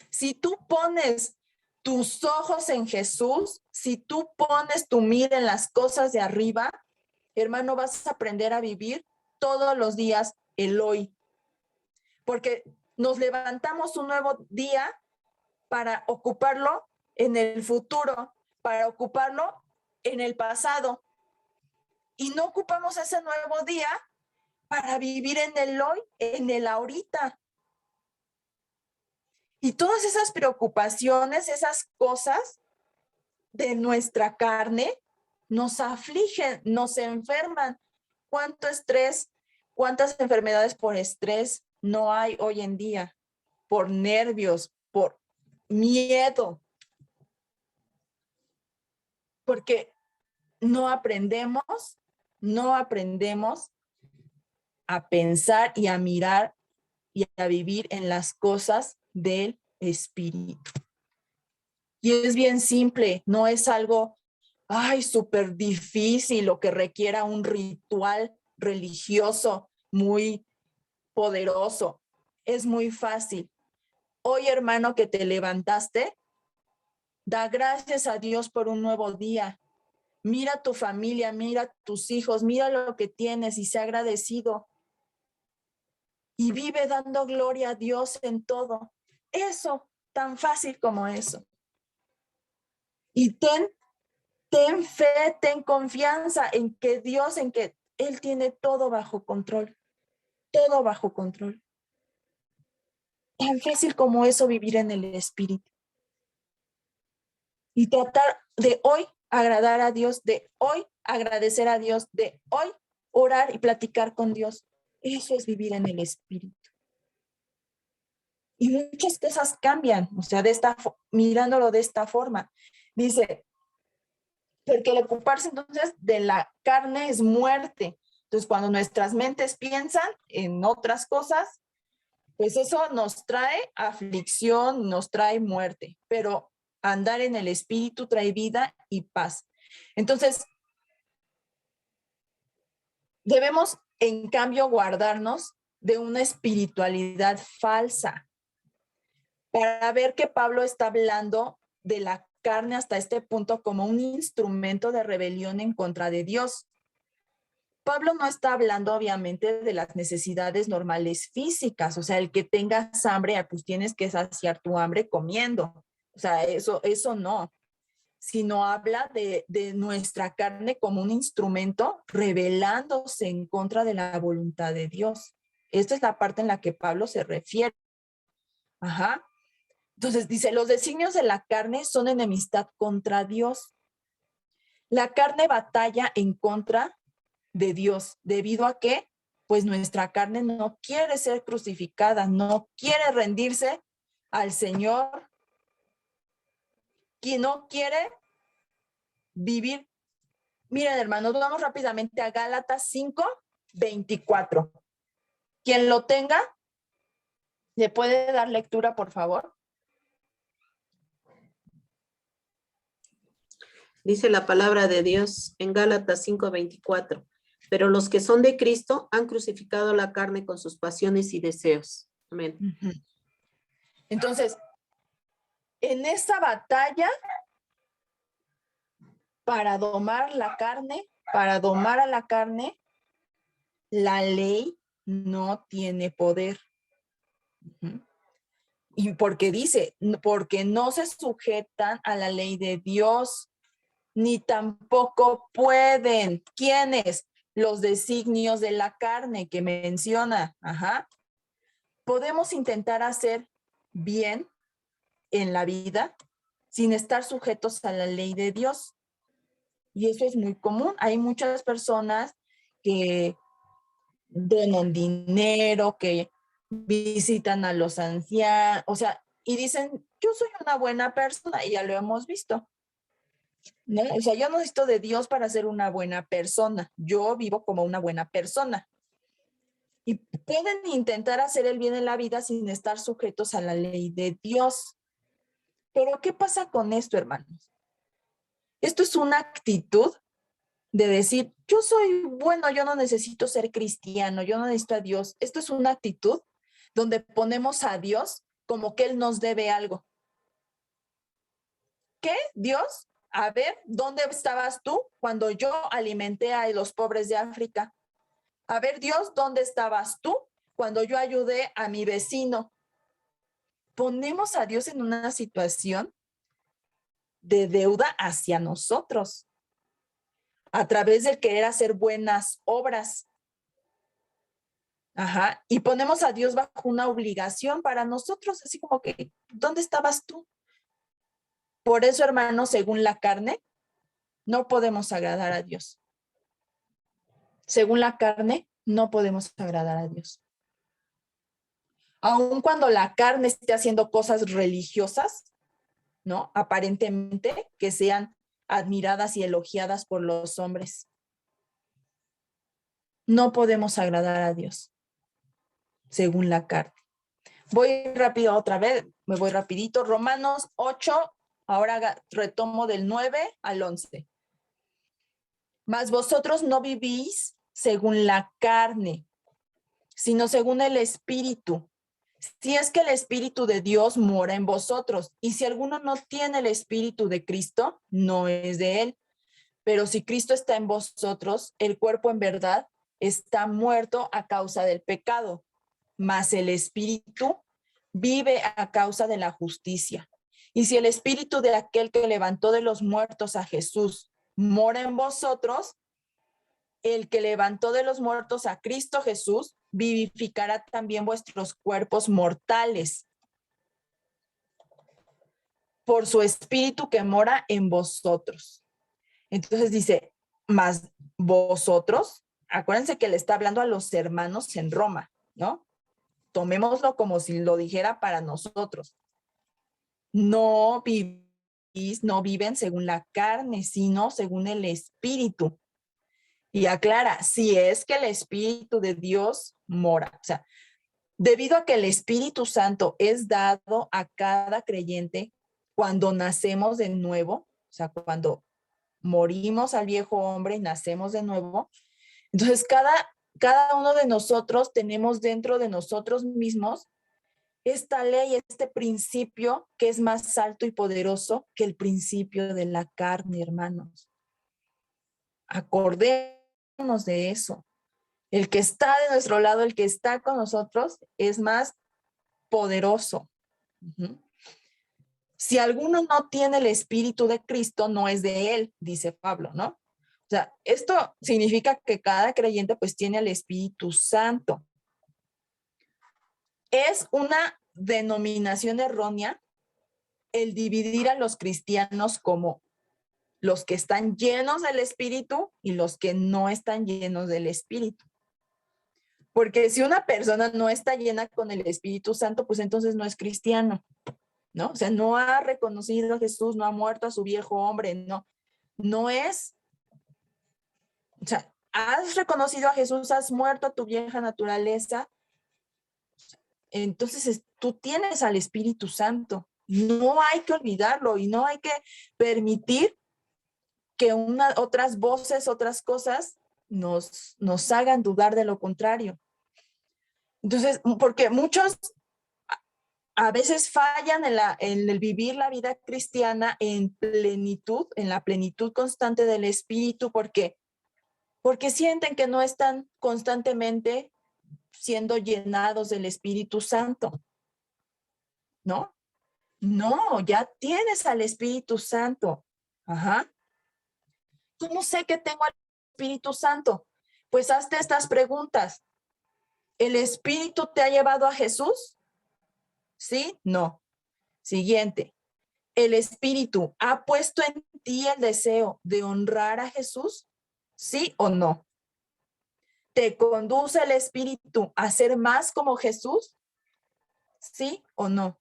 Si tú pones tus ojos en Jesús, si tú pones tu mira en las cosas de arriba, hermano, vas a aprender a vivir todos los días el hoy. Porque nos levantamos un nuevo día para ocuparlo en el futuro, para ocuparlo en el pasado. Y no ocupamos ese nuevo día para vivir en el hoy, en el ahorita. Y todas esas preocupaciones, esas cosas de nuestra carne, nos afligen, nos enferman. ¿Cuánto estrés, cuántas enfermedades por estrés no hay hoy en día? Por nervios, por miedo. Porque no aprendemos a pensar y a mirar y a vivir en las cosas del Espíritu. Y es bien simple, no es algo, ay, súper difícil o que requiera un ritual religioso muy poderoso. Es muy fácil. Hoy, hermano, que te levantaste, da gracias a Dios por un nuevo día. Mira tu familia, mira tus hijos, mira lo que tienes y sé agradecido. Y vive dando gloria a Dios en todo. Eso, tan fácil como eso. Y ten fe, ten confianza en que Dios, en que Él tiene todo bajo control. Todo bajo control. Tan fácil como eso, vivir en el Espíritu. Y tratar de hoy agradar a Dios, de hoy agradecer a Dios, de hoy orar y platicar con Dios. Eso es vivir en el Espíritu. Y muchas cosas cambian, o sea, mirándolo de esta forma. Dice, porque el ocuparse entonces de la carne es muerte. Entonces, cuando nuestras mentes piensan en otras cosas, pues eso nos trae aflicción, nos trae muerte. Pero andar en el Espíritu trae vida y paz. Entonces, debemos, en cambio, guardarnos de una espiritualidad falsa. Para ver que Pablo está hablando de la carne hasta este punto como un instrumento de rebelión en contra de Dios. Pablo no está hablando obviamente de las necesidades normales físicas, o sea, el que tengas hambre, pues tienes que saciar tu hambre comiendo, o sea, eso no, sino habla de nuestra carne como un instrumento rebelándose en contra de la voluntad de Dios. Esta es la parte en la que Pablo se refiere. Ajá. Entonces dice, los designios de la carne son enemistad contra Dios. La carne batalla en contra de Dios, debido a que, pues nuestra carne no quiere ser crucificada, no quiere rendirse al Señor, quien no quiere vivir. Miren, hermanos, vamos rápidamente a Gálatas 5:24. Quien lo tenga, ¿le puede dar lectura, por favor? Dice la palabra de Dios en Gálatas 5:24. Pero los que son de Cristo han crucificado la carne con sus pasiones y deseos. Amén. Entonces, en esta batalla para domar la carne, para domar a la carne, la ley no tiene poder. Y porque dice, porque no se sujetan a la ley de Dios, ni tampoco pueden. ¿Quiénes? Los designios de la carne que menciona. Ajá. Podemos intentar hacer bien en la vida sin estar sujetos a la ley de Dios. Y eso es muy común. Hay muchas personas que donan dinero, que visitan a los ancianos, o sea, y dicen, yo soy una buena persona, y ya lo hemos visto, ¿no? O sea, yo no necesito de Dios para ser una buena persona, yo vivo como una buena persona. Y pueden intentar hacer el bien en la vida sin estar sujetos a la ley de Dios. Pero ¿qué pasa con esto, hermanos? Esto es una actitud de decir, yo soy bueno, yo no necesito ser cristiano, yo no necesito a Dios. Esto es una actitud donde ponemos a Dios como que Él nos debe algo. ¿Qué? Dios, a ver, ¿dónde estabas tú cuando yo alimenté a los pobres de África? A ver, Dios, ¿dónde estabas tú cuando yo ayudé a mi vecino? Ponemos a Dios en una situación de deuda hacia nosotros, a través del querer hacer buenas obras. Ajá, y ponemos a Dios bajo una obligación para nosotros, así como que, ¿dónde estabas tú? Por eso, hermanos, según la carne, no podemos agradar a Dios. Según la carne, no podemos agradar a Dios. Aun cuando la carne esté haciendo cosas religiosas, ¿no? Aparentemente, que sean admiradas y elogiadas por los hombres. No podemos agradar a Dios, según la carne. Voy rápido otra vez, me voy rapidito. Romanos 8, ahora retomo del 9 al 11. Mas vosotros no vivís según la carne, sino según el Espíritu. Si es que el Espíritu de Dios mora en vosotros, y si alguno no tiene el Espíritu de Cristo, no es de él. Pero si Cristo está en vosotros, el cuerpo en verdad está muerto a causa del pecado, mas el Espíritu vive a causa de la justicia. Y si el Espíritu de aquel que levantó de los muertos a Jesús mora en vosotros, el que levantó de los muertos a Cristo Jesús vivificará también vuestros cuerpos mortales por su Espíritu que mora en vosotros. Entonces dice, más vosotros, acuérdense que le está hablando a los hermanos en Roma, ¿no? Tomémoslo como si lo dijera para nosotros. No vivís, no viven según la carne, sino según el Espíritu. Y aclara, si es que el Espíritu de Dios mora. O sea, debido a que el Espíritu Santo es dado a cada creyente cuando nacemos de nuevo, o sea, cuando morimos al viejo hombre y nacemos de nuevo, entonces cada uno de nosotros tenemos dentro de nosotros mismos esta ley, este principio que es más alto y poderoso que el principio de la carne, hermanos. Acordémonos olvidémonos de eso. El que está de nuestro lado, el que está con nosotros, es más poderoso. Ujú. Si alguno no tiene el Espíritu de Cristo, no es de él, dice Pablo, ¿no? O sea, esto significa que cada creyente pues tiene el Espíritu Santo. Es una denominación errónea el dividir a los cristianos como los que están llenos del Espíritu y los que no están llenos del Espíritu. Porque si una persona no está llena con el Espíritu Santo, pues entonces no es cristiano, ¿no? O sea, no ha reconocido a Jesús, no ha muerto a su viejo hombre, no es, o sea, has reconocido a Jesús, has muerto a tu vieja naturaleza, entonces tú tienes al Espíritu Santo. No hay que olvidarlo y no hay que permitir que otras voces, otras cosas nos hagan dudar de lo contrario. Entonces, porque muchos a veces fallan en el vivir la vida cristiana en plenitud, en la plenitud constante del Espíritu, porque sienten que no están constantemente siendo llenados del Espíritu Santo, ¿no? No, ya tienes al Espíritu Santo. Ajá. ¿Cómo sé que tengo al Espíritu Santo? Pues hazte estas preguntas. ¿El Espíritu te ha llevado a Jesús? ¿Sí? No. Siguiente. ¿El Espíritu ha puesto en ti el deseo de honrar a Jesús? ¿Sí o no? ¿Te conduce el Espíritu a ser más como Jesús? ¿Sí o no?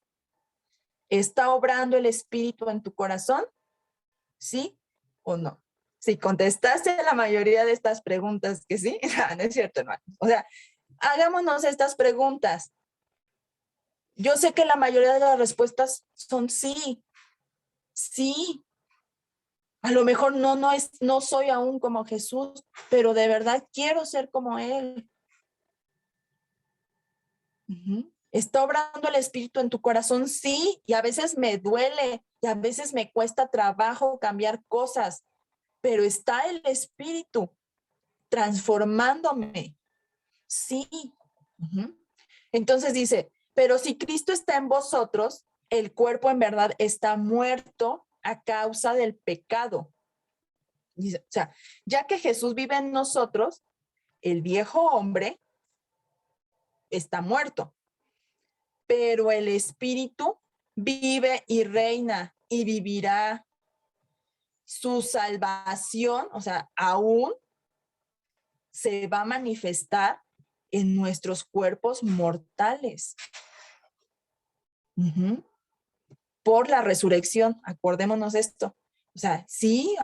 ¿Está obrando el Espíritu en tu corazón? ¿Sí o no? Si contestaste la mayoría de estas preguntas que sí, no es cierto, hermano. O sea, hagámonos estas preguntas. Yo sé que la mayoría de las respuestas son sí, sí. A lo mejor no soy aún como Jesús, pero de verdad quiero ser como Él. Uh-huh. ¿Está obrando el Espíritu en tu corazón? Sí, y a veces me duele, y a veces me cuesta trabajo cambiar cosas, pero está el Espíritu transformándome. Sí. Uh-huh. Entonces dice, pero si Cristo está en vosotros, el cuerpo en verdad está muerto a causa del pecado. Dice, o sea, ya que Jesús vive en nosotros, el viejo hombre está muerto, pero el Espíritu vive y reina y vivirá. Su salvación, o sea, aún se va a manifestar en nuestros cuerpos mortales. Uh-huh. Por la resurrección, acordémonos esto. O sea, sí,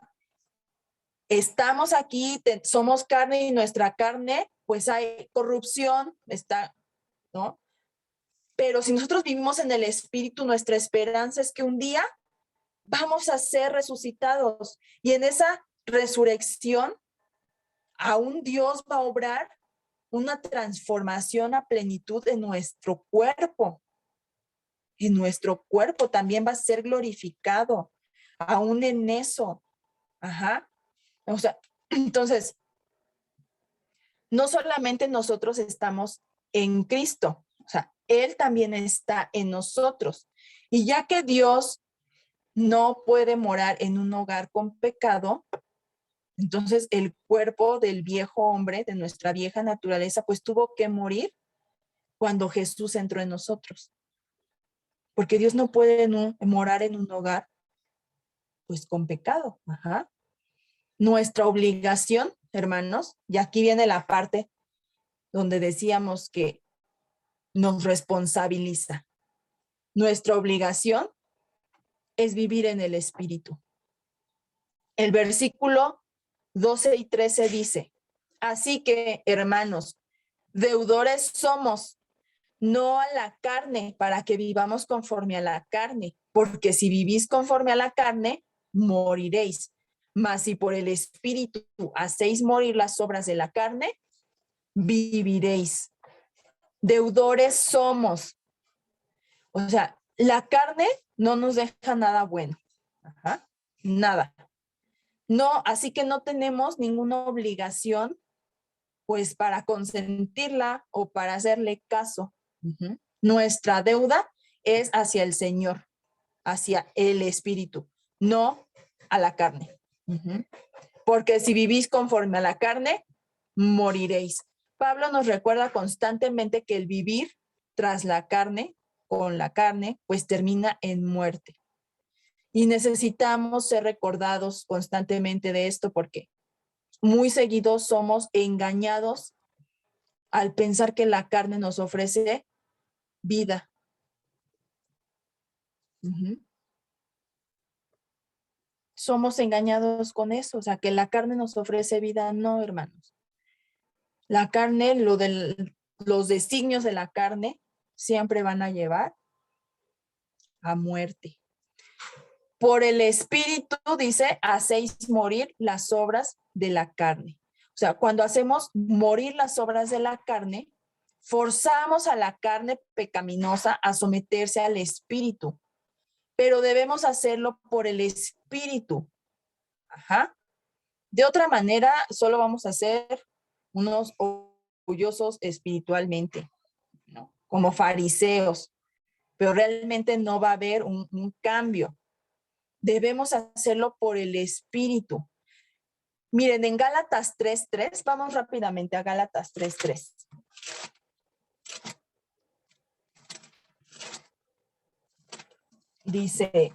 estamos aquí, somos carne y nuestra carne, pues hay corrupción, ¿no? Pero si nosotros vivimos en el Espíritu, nuestra esperanza es que un día vamos a ser resucitados y en esa resurrección aún Dios va a obrar una transformación a plenitud en nuestro cuerpo. Y nuestro cuerpo también va a ser glorificado, aún en eso. Ajá. O sea, entonces, no solamente nosotros estamos en Cristo, o sea, Él también está en nosotros. Y ya que Dios no puede morar en un hogar con pecado, entonces el cuerpo del viejo hombre, de nuestra vieja naturaleza, pues tuvo que morir cuando Jesús entró en nosotros. Porque Dios no puede morar en un hogar pues con pecado. Ajá. Nuestra obligación, hermanos, y aquí viene la parte donde decíamos que nos responsabiliza. Nuestra obligación es vivir en el Espíritu. El versículo 12 y 13 dice, así que, hermanos, deudores somos, no a la carne, para que vivamos conforme a la carne, porque si vivís conforme a la carne, moriréis. Mas si por el Espíritu hacéis morir las obras de la carne, viviréis. Deudores somos. O sea, la carne no nos deja nada bueno. Ajá. Nada. No, así que no tenemos ninguna obligación pues para consentirla o para hacerle caso. Nuestra deuda es hacia el Señor, hacia el Espíritu, no a la carne. Porque si vivís conforme a la carne, moriréis. Pablo nos recuerda constantemente que el vivir tras la carne, con la carne, pues termina en muerte. Y necesitamos ser recordados constantemente de esto porque muy seguidos somos engañados al pensar que la carne nos ofrece vida. Somos engañados con eso, o sea, que la carne nos ofrece vida. No, hermanos. La carne, los designios de la carne siempre van a llevar a muerte. Por el Espíritu, dice, hacéis morir las obras de la carne. O sea, cuando hacemos morir las obras de la carne, forzamos a la carne pecaminosa a someterse al Espíritu, pero debemos hacerlo por el Espíritu. De otra manera, solo vamos a ser unos orgullosos espiritualmente, ¿no? Como fariseos, pero realmente no va a haber un cambio. Debemos hacerlo por el Espíritu. Miren, en Gálatas 3:3, vamos rápidamente a Gálatas 3:3. Dice,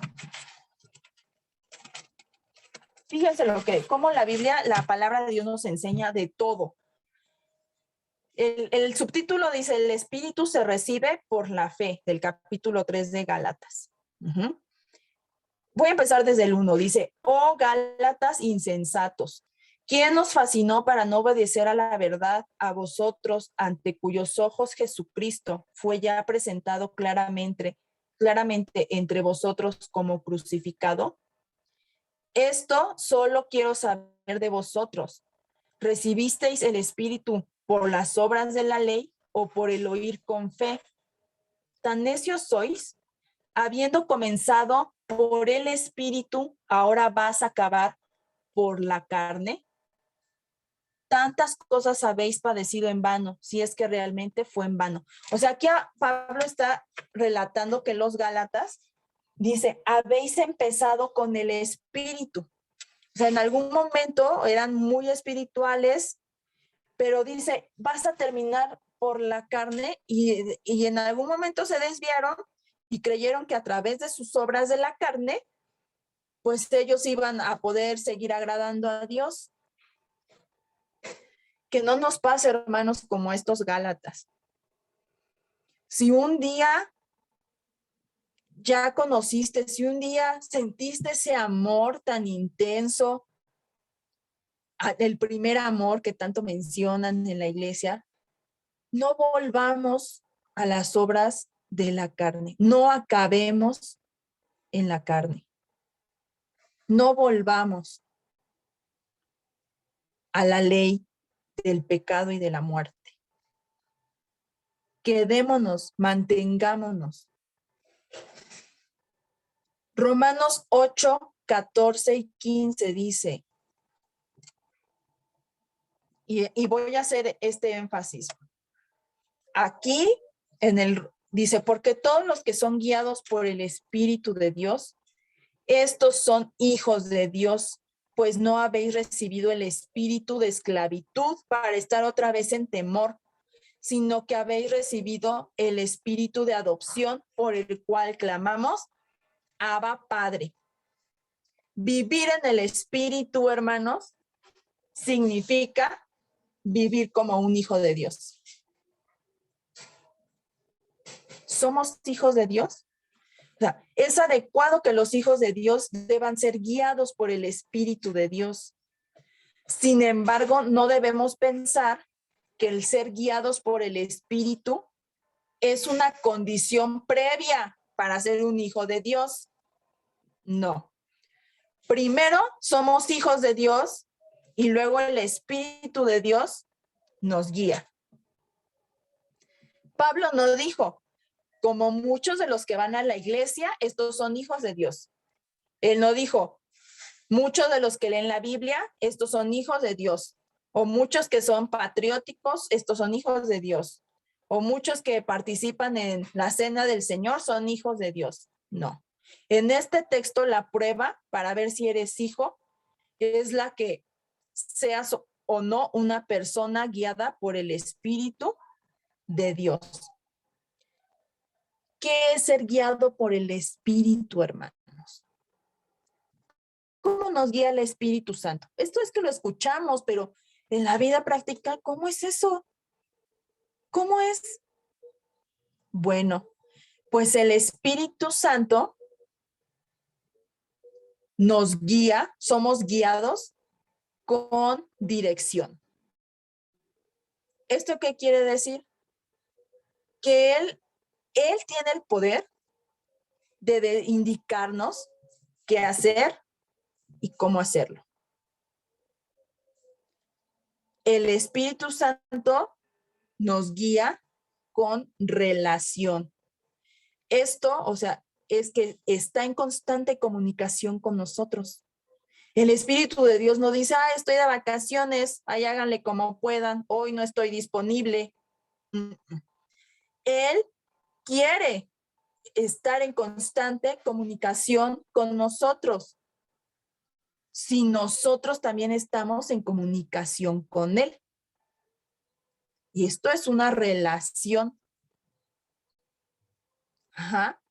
fíjense cómo la Biblia, la palabra de Dios nos enseña de todo. El subtítulo dice, el Espíritu se recibe por la fe, del capítulo 3 de Gálatas. Voy a empezar desde el 1. Dice, oh Gálatas insensatos, ¿quién nos fascinó para no obedecer a la verdad, a vosotros, ante cuyos ojos Jesucristo fue ya presentado claramente entre vosotros como crucificado? Esto solo quiero saber de vosotros. ¿Recibisteis el Espíritu por las obras de la ley o por el oír con fe? ¿Tan necios sois? Habiendo comenzado por el Espíritu, ¿ahora vas a acabar por la carne? Tantas cosas habéis padecido en vano, si es que realmente fue en vano. O sea, aquí Pablo está relatando que los Gálatas, dice, habéis empezado con el Espíritu. O sea, en algún momento eran muy espirituales, pero dice, vas a terminar por la carne y en algún momento se desviaron y creyeron que a través de sus obras de la carne, pues ellos iban a poder seguir agradando a Dios. Que no nos pase, hermanos, como estos Gálatas. Si un día ya conociste, si un día sentiste ese amor tan intenso, el primer amor que tanto mencionan en la iglesia, no volvamos a las obras de la carne, no acabemos en la carne, no volvamos a la ley del pecado y de la muerte. Quedémonos, mantengámonos. Romanos 8, 14 y 15 dice, y voy a hacer este énfasis. Aquí dice, porque todos los que son guiados por el Espíritu de Dios, estos son hijos de Dios, pues no habéis recibido el espíritu de esclavitud para estar otra vez en temor, sino que habéis recibido el espíritu de adopción por el cual clamamos, Abba, Padre. Vivir en el Espíritu, hermanos, significa vivir como un hijo de Dios. ¿Somos hijos de Dios? O sea, es adecuado que los hijos de Dios deban ser guiados por el Espíritu de Dios. Sin embargo, no debemos pensar que el ser guiados por el Espíritu es una condición previa para ser un hijo de Dios. No. Primero somos hijos de Dios y luego el Espíritu de Dios nos guía. Pablo no dijo, como muchos de los que van a la iglesia, estos son hijos de Dios. Él no dijo, muchos de los que leen la Biblia, estos son hijos de Dios. O muchos que son patrióticos, estos son hijos de Dios. O muchos que participan en la cena del Señor son hijos de Dios. No. En este texto la prueba para ver si eres hijo es la que seas o no una persona guiada por el Espíritu de Dios. ¿Qué es ser guiado por el Espíritu, hermanos? ¿Cómo nos guía el Espíritu Santo? Esto es que lo escuchamos, pero en la vida práctica, ¿cómo es eso? ¿Cómo es? Bueno, pues el Espíritu Santo nos guía, somos guiados con dirección. ¿Esto qué quiere decir? Que Él tiene el poder de indicarnos qué hacer y cómo hacerlo. El Espíritu Santo nos guía con relación. Esto, o sea, es que está en constante comunicación con nosotros. El Espíritu de Dios no dice, estoy de vacaciones, ahí háganle como puedan, hoy no estoy disponible. Él quiere estar en constante comunicación con nosotros. Si nosotros también estamos en comunicación con Él. Y esto es una relación. Ajá.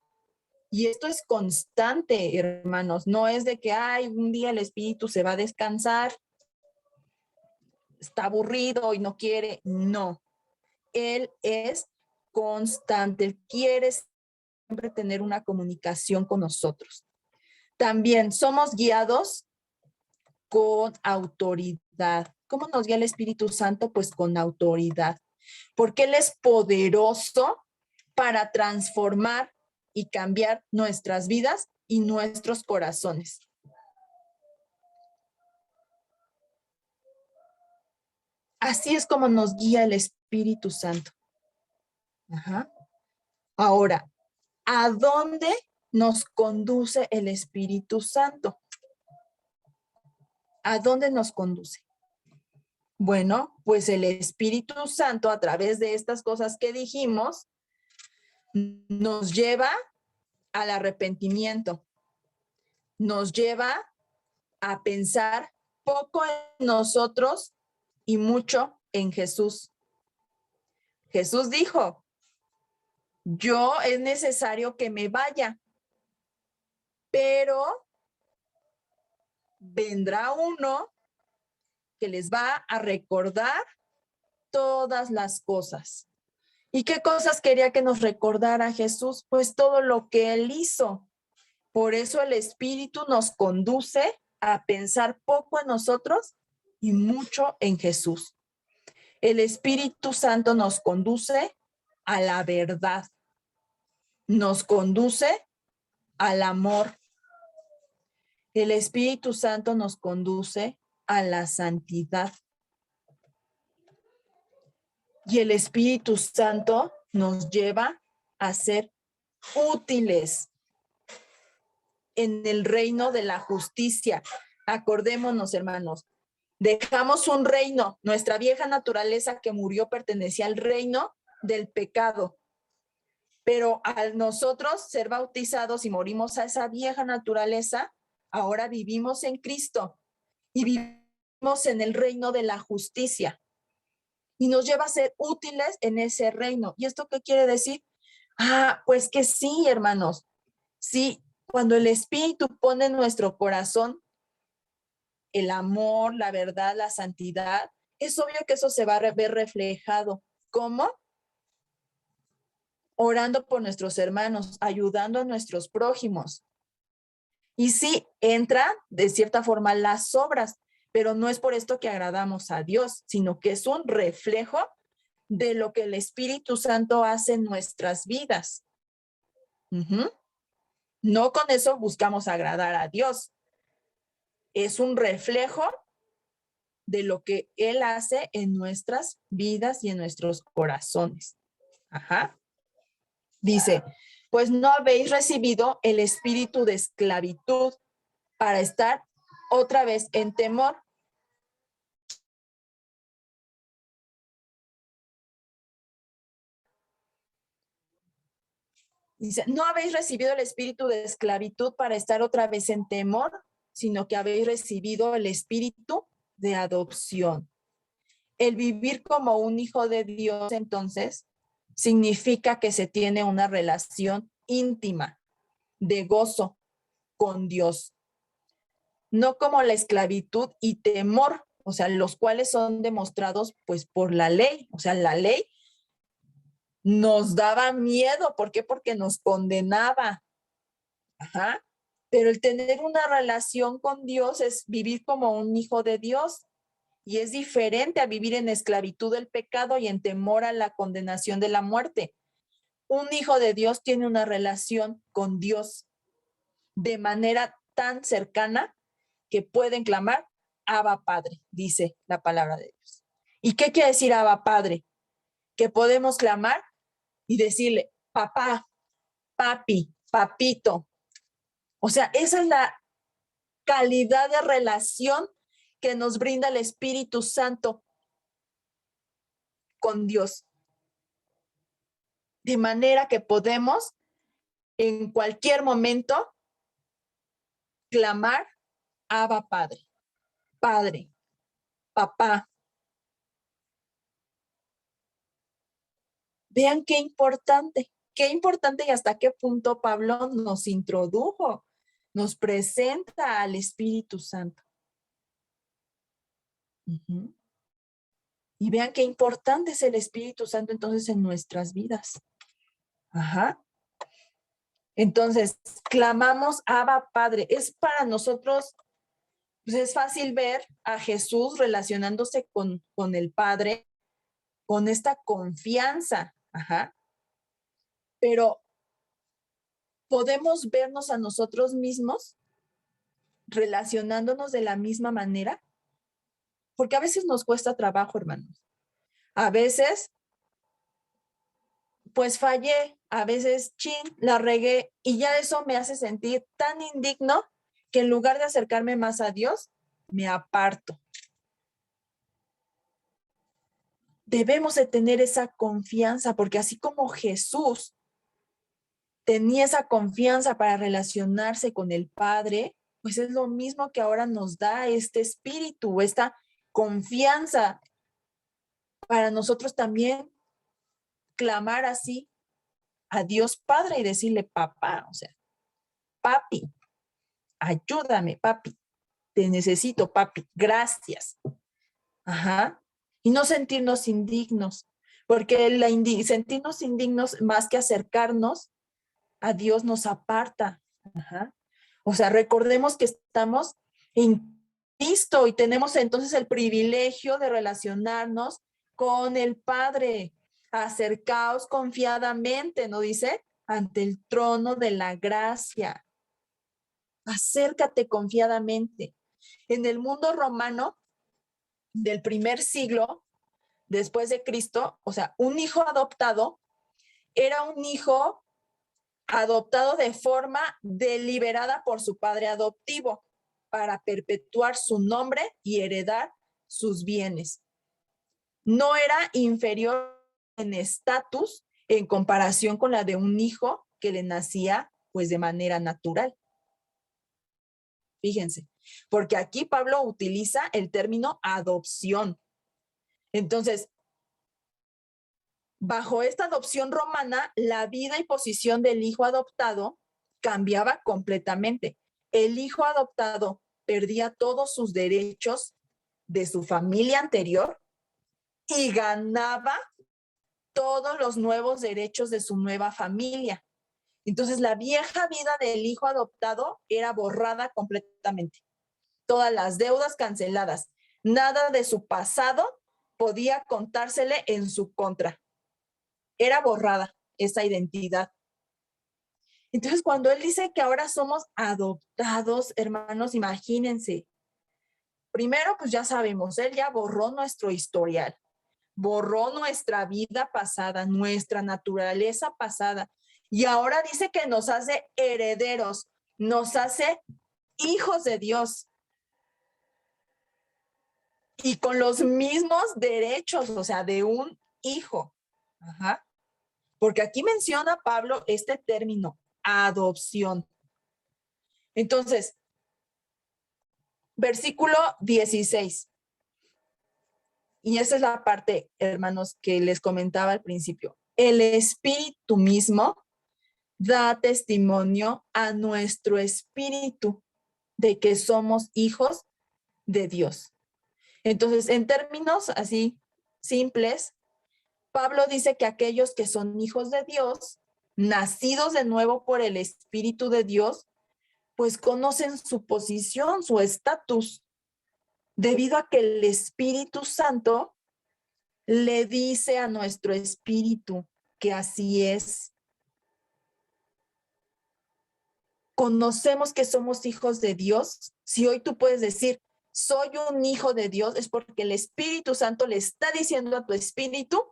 Y esto es constante, hermanos. No es de que, un día el espíritu se va a descansar, está aburrido y no quiere. No. Él es constante. Él quiere siempre tener una comunicación con nosotros. También somos guiados con autoridad. ¿Cómo nos guía el Espíritu Santo? Pues con autoridad. Porque Él es poderoso para transformar y cambiar nuestras vidas y nuestros corazones. Así es como nos guía el Espíritu Santo. Ajá. Ahora, ¿a dónde nos conduce el Espíritu Santo? ¿A dónde nos conduce? Bueno, pues el Espíritu Santo, a través de estas cosas que dijimos, nos lleva al arrepentimiento, nos lleva a pensar poco en nosotros y mucho en Jesús. Jesús dijo, yo es necesario que me vaya, pero vendrá uno que les va a recordar todas las cosas. ¿Y qué cosas quería que nos recordara Jesús? Pues todo lo que Él hizo. Por eso el Espíritu nos conduce a pensar poco en nosotros y mucho en Jesús. El Espíritu Santo nos conduce a la verdad, nos conduce al amor. El Espíritu Santo nos conduce a la santidad. Y el Espíritu Santo nos lleva a ser útiles en el reino de la justicia. Acordémonos, hermanos, dejamos un reino. Nuestra vieja naturaleza que murió pertenecía al reino del pecado. Pero al nosotros ser bautizados y morimos a esa vieja naturaleza, ahora vivimos en Cristo y vivimos en el reino de la justicia. Y nos lleva a ser útiles en ese reino. ¿Y esto qué quiere decir? Pues que sí, hermanos. Sí, cuando el Espíritu pone en nuestro corazón el amor, la verdad, la santidad, es obvio que eso se va a ver reflejado. ¿Cómo? Orando por nuestros hermanos, ayudando a nuestros prójimos. Y sí, entra de cierta forma las obras, pero no es por esto que agradamos a Dios, sino que es un reflejo de lo que el Espíritu Santo hace en nuestras vidas. No con eso buscamos agradar a Dios. Es un reflejo de lo que Él hace en nuestras vidas y en nuestros corazones. Dice, pues no habéis recibido el espíritu de esclavitud para estar otra vez en temor, Dice, no habéis recibido el espíritu de esclavitud para estar otra vez en temor, sino que habéis recibido el espíritu de adopción. El vivir como un hijo de Dios, entonces, significa que se tiene una relación íntima de gozo con Dios, no como la esclavitud y temor, o sea, los cuales son demostrados pues por la ley, o sea, la ley nos daba miedo. ¿Por qué? Porque nos condenaba. Ajá. Pero el tener una relación con Dios es vivir como un hijo de Dios y es diferente a vivir en esclavitud del pecado y en temor a la condenación de la muerte. Un hijo de Dios tiene una relación con Dios de manera tan cercana que pueden clamar Abba Padre, dice la palabra de Dios. ¿Y qué quiere decir Abba Padre? Que podemos clamar y decirle, papá, papi, papito. O sea, esa es la calidad de relación que nos brinda el Espíritu Santo con Dios. De manera que podemos en cualquier momento clamar Abba Padre, Padre, papá. Vean qué importante y hasta qué punto Pablo nos introdujo, nos presenta al Espíritu Santo. Uh-huh. Y vean qué importante es el Espíritu Santo entonces en nuestras vidas. Ajá. Entonces, clamamos Abba Padre. Es para nosotros, pues es fácil ver a Jesús relacionándose con el Padre, con esta confianza. Ajá. Pero podemos vernos a nosotros mismos relacionándonos de la misma manera, porque a veces nos cuesta trabajo, hermanos. A veces, pues fallé, a veces, la regué, y ya eso me hace sentir tan indigno que en lugar de acercarme más a Dios, me aparto. Debemos de tener esa confianza, porque así como Jesús tenía esa confianza para relacionarse con el Padre, pues es lo mismo que ahora nos da este espíritu, esta confianza para nosotros también clamar así a Dios Padre y decirle papá, o sea, papi, ayúdame, papi, te necesito, papi, gracias. Ajá. Y no sentirnos indignos, porque sentirnos indignos más que acercarnos a Dios nos aparta. Ajá. O sea, recordemos que estamos en Cristo y tenemos entonces el privilegio de relacionarnos con el Padre. Acercaos confiadamente, ¿no dice? Ante el trono de la gracia. Acércate confiadamente. En el mundo romano del primer siglo después de Cristo, o sea, un hijo adoptado era un hijo adoptado de forma deliberada por su padre adoptivo para perpetuar su nombre y heredar sus bienes. No era inferior en estatus en comparación con la de un hijo que le nacía pues de manera natural. Fíjense, porque aquí Pablo utiliza el término adopción. Entonces, bajo esta adopción romana, la vida y posición del hijo adoptado cambiaba completamente. El hijo adoptado perdía todos sus derechos de su familia anterior y ganaba todos los nuevos derechos de su nueva familia. Entonces, la vieja vida del hijo adoptado era borrada completamente. Todas las deudas canceladas. Nada de su pasado podía contársele en su contra. Era borrada esa identidad. Entonces, cuando él dice que ahora somos adoptados, hermanos, imagínense. Primero, pues ya sabemos, él ya borró nuestro historial, borró nuestra vida pasada, nuestra naturaleza pasada. Y ahora dice que nos hace herederos, nos hace hijos de Dios. Y con los mismos derechos, o sea, de un hijo. Ajá. porque aquí menciona Pablo este término, adopción. Entonces, versículo 16. Y esa es la parte, hermanos, que les comentaba al principio. El Espíritu mismo da testimonio a nuestro espíritu de que somos hijos de Dios. Entonces, en términos así simples, Pablo dice que aquellos que son hijos de Dios, nacidos de nuevo por el Espíritu de Dios, pues conocen su posición, su estatus, debido a que el Espíritu Santo le dice a nuestro espíritu que así es. Conocemos que somos hijos de Dios. Si hoy tú puedes decir, soy un hijo de Dios, es porque el Espíritu Santo le está diciendo a tu espíritu,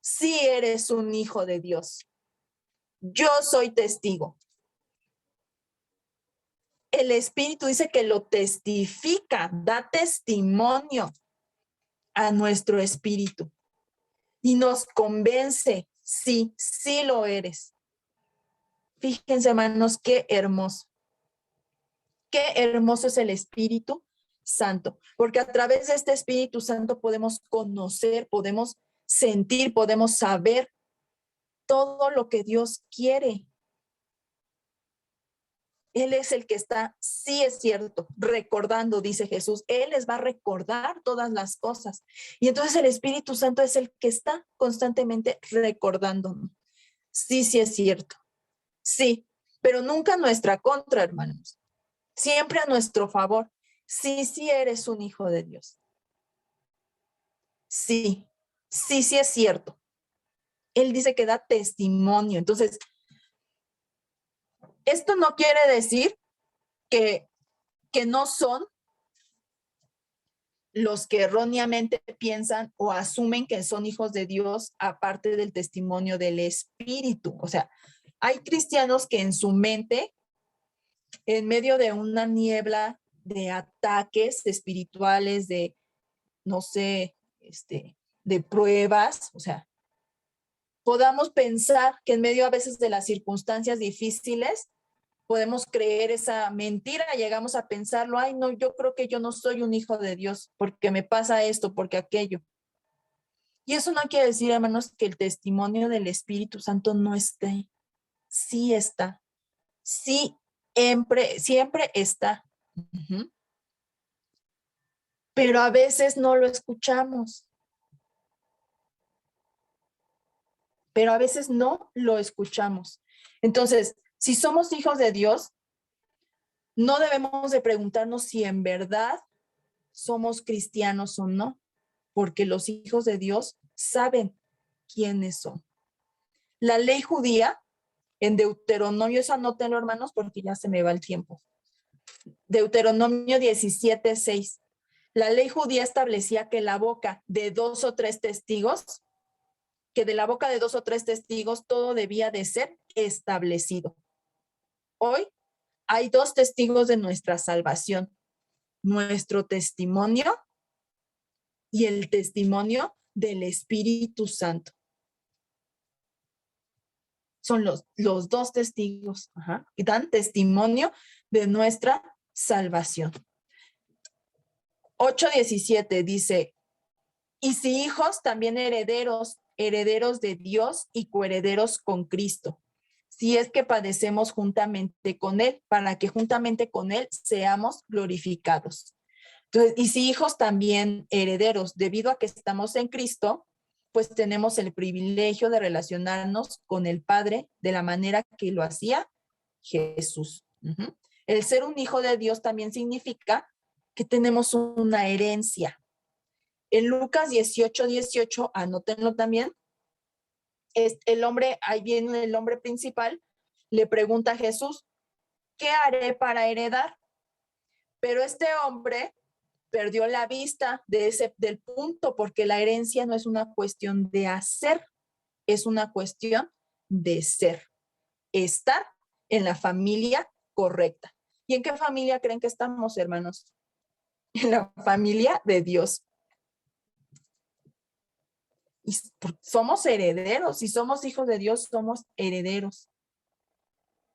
sí eres un hijo de Dios. Yo soy testigo. El Espíritu dice que lo testifica, da testimonio a nuestro espíritu y nos convence, sí, sí lo eres. Fíjense, hermanos, qué hermoso. Qué hermoso es el Espíritu Santo, porque a través de este Espíritu Santo podemos conocer, podemos sentir, podemos saber todo lo que Dios quiere. Él es el que está, sí es cierto, recordando, dice Jesús. Él les va a recordar todas las cosas. Y entonces el Espíritu Santo es el que está constantemente recordándonos. Sí, sí es cierto. Sí, pero nunca a nuestra contra, hermanos. Siempre a nuestro favor. Sí, sí eres un hijo de Dios. Sí, sí, sí es cierto. Él dice que da testimonio. Entonces, esto no quiere decir que no son los que erróneamente piensan o asumen que son hijos de Dios aparte del testimonio del Espíritu. O sea, hay cristianos que en su mente, en medio de una niebla de ataques espirituales, de, no sé, de pruebas, o sea, podamos pensar que en medio a veces de las circunstancias difíciles, podemos creer esa mentira, llegamos a pensarlo, ay, no, yo creo que yo no soy un hijo de Dios porque me pasa esto, porque aquello. Y eso no quiere decir, hermanos, que el testimonio del Espíritu Santo no esté. Sí está. Sí, siempre está. Uh-huh. Pero a veces no lo escuchamos. Pero a veces no lo escuchamos. Entonces, si somos hijos de Dios, no debemos de preguntarnos si en verdad somos cristianos o no, porque los hijos de Dios saben quiénes son. La ley judía, en Deuteronomio, eso anótenlo, hermanos, porque ya se me va el tiempo. Deuteronomio 17:6. La ley judía establecía que la boca de 2 o 3 testigos, que de la boca de 2 o 3 testigos todo debía de ser establecido. Hoy hay 2 testigos de nuestra salvación, nuestro testimonio y el testimonio del Espíritu Santo. Son los 2 testigos, y dan testimonio de nuestra salvación. 8:17 dice, y si hijos, también herederos de Dios y coherederos con Cristo, si es que padecemos juntamente con Él, para que juntamente con Él seamos glorificados. Entonces, y si hijos, también herederos, debido a que estamos en Cristo, pues tenemos el privilegio de relacionarnos con el Padre de la manera que lo hacía Jesús. Uh-huh. El ser un hijo de Dios también significa que tenemos una herencia. En Lucas 18:18, anótenlo también, el hombre, ahí viene el hombre principal, le pregunta a Jesús, ¿qué haré para heredar? Pero este hombre perdió la vista del punto, porque la herencia no es una cuestión de hacer, es una cuestión de ser, estar en la familia correcta. ¿Y en qué familia creen que estamos, hermanos? En la familia de Dios. Y somos herederos, si somos hijos de Dios, somos herederos.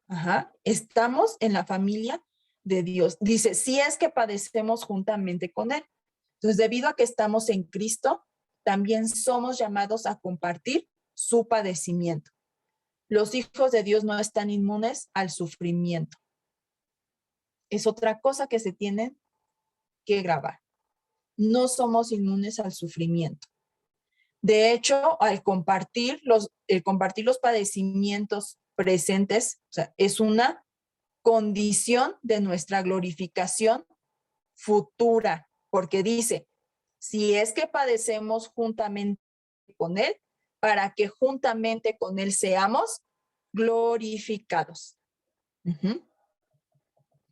Ajá, estamos en la familia de Dios. Dice, si es que padecemos juntamente con Él. Entonces, debido a que estamos en Cristo, también somos llamados a compartir su padecimiento. Los hijos de Dios no están inmunes al sufrimiento. Es otra cosa que se tiene que grabar. No somos inmunes al sufrimiento. De hecho, al compartir los padecimientos presentes, o sea, es una condición de nuestra glorificación futura, porque dice, si es que padecemos juntamente con Él, para que juntamente con Él seamos glorificados.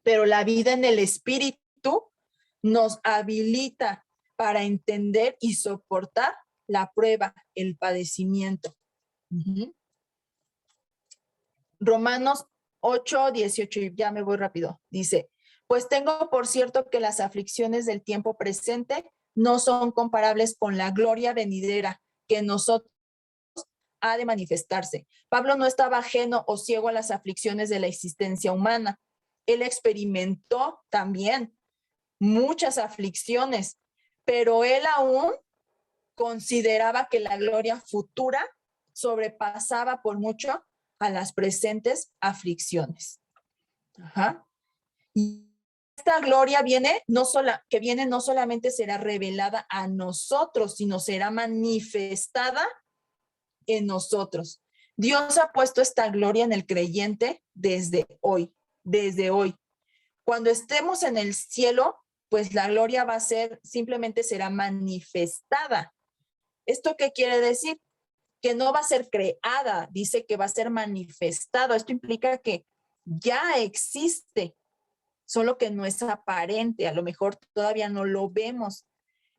Pero la vida en el Espíritu nos habilita para entender y soportar la prueba, el padecimiento. Romanos 8:18, y ya me voy rápido, dice, pues tengo por cierto que las aflicciones del tiempo presente no son comparables con la gloria venidera que nosotros ha de manifestarse. Pablo no estaba ajeno o ciego a las aflicciones de la existencia humana. Él experimentó también muchas aflicciones, pero él aún consideraba que la gloria futura sobrepasaba por mucho a las presentes aflicciones. Ajá. Y esta gloria viene no solamente será revelada a nosotros, sino será manifestada en nosotros. Dios ha puesto esta gloria en el creyente desde hoy. Cuando estemos en el cielo, pues la gloria simplemente será manifestada. ¿Esto qué quiere decir? Que no va a ser creada, dice que va a ser manifestado. Esto implica que ya existe, solo que no es aparente, a lo mejor todavía no lo vemos,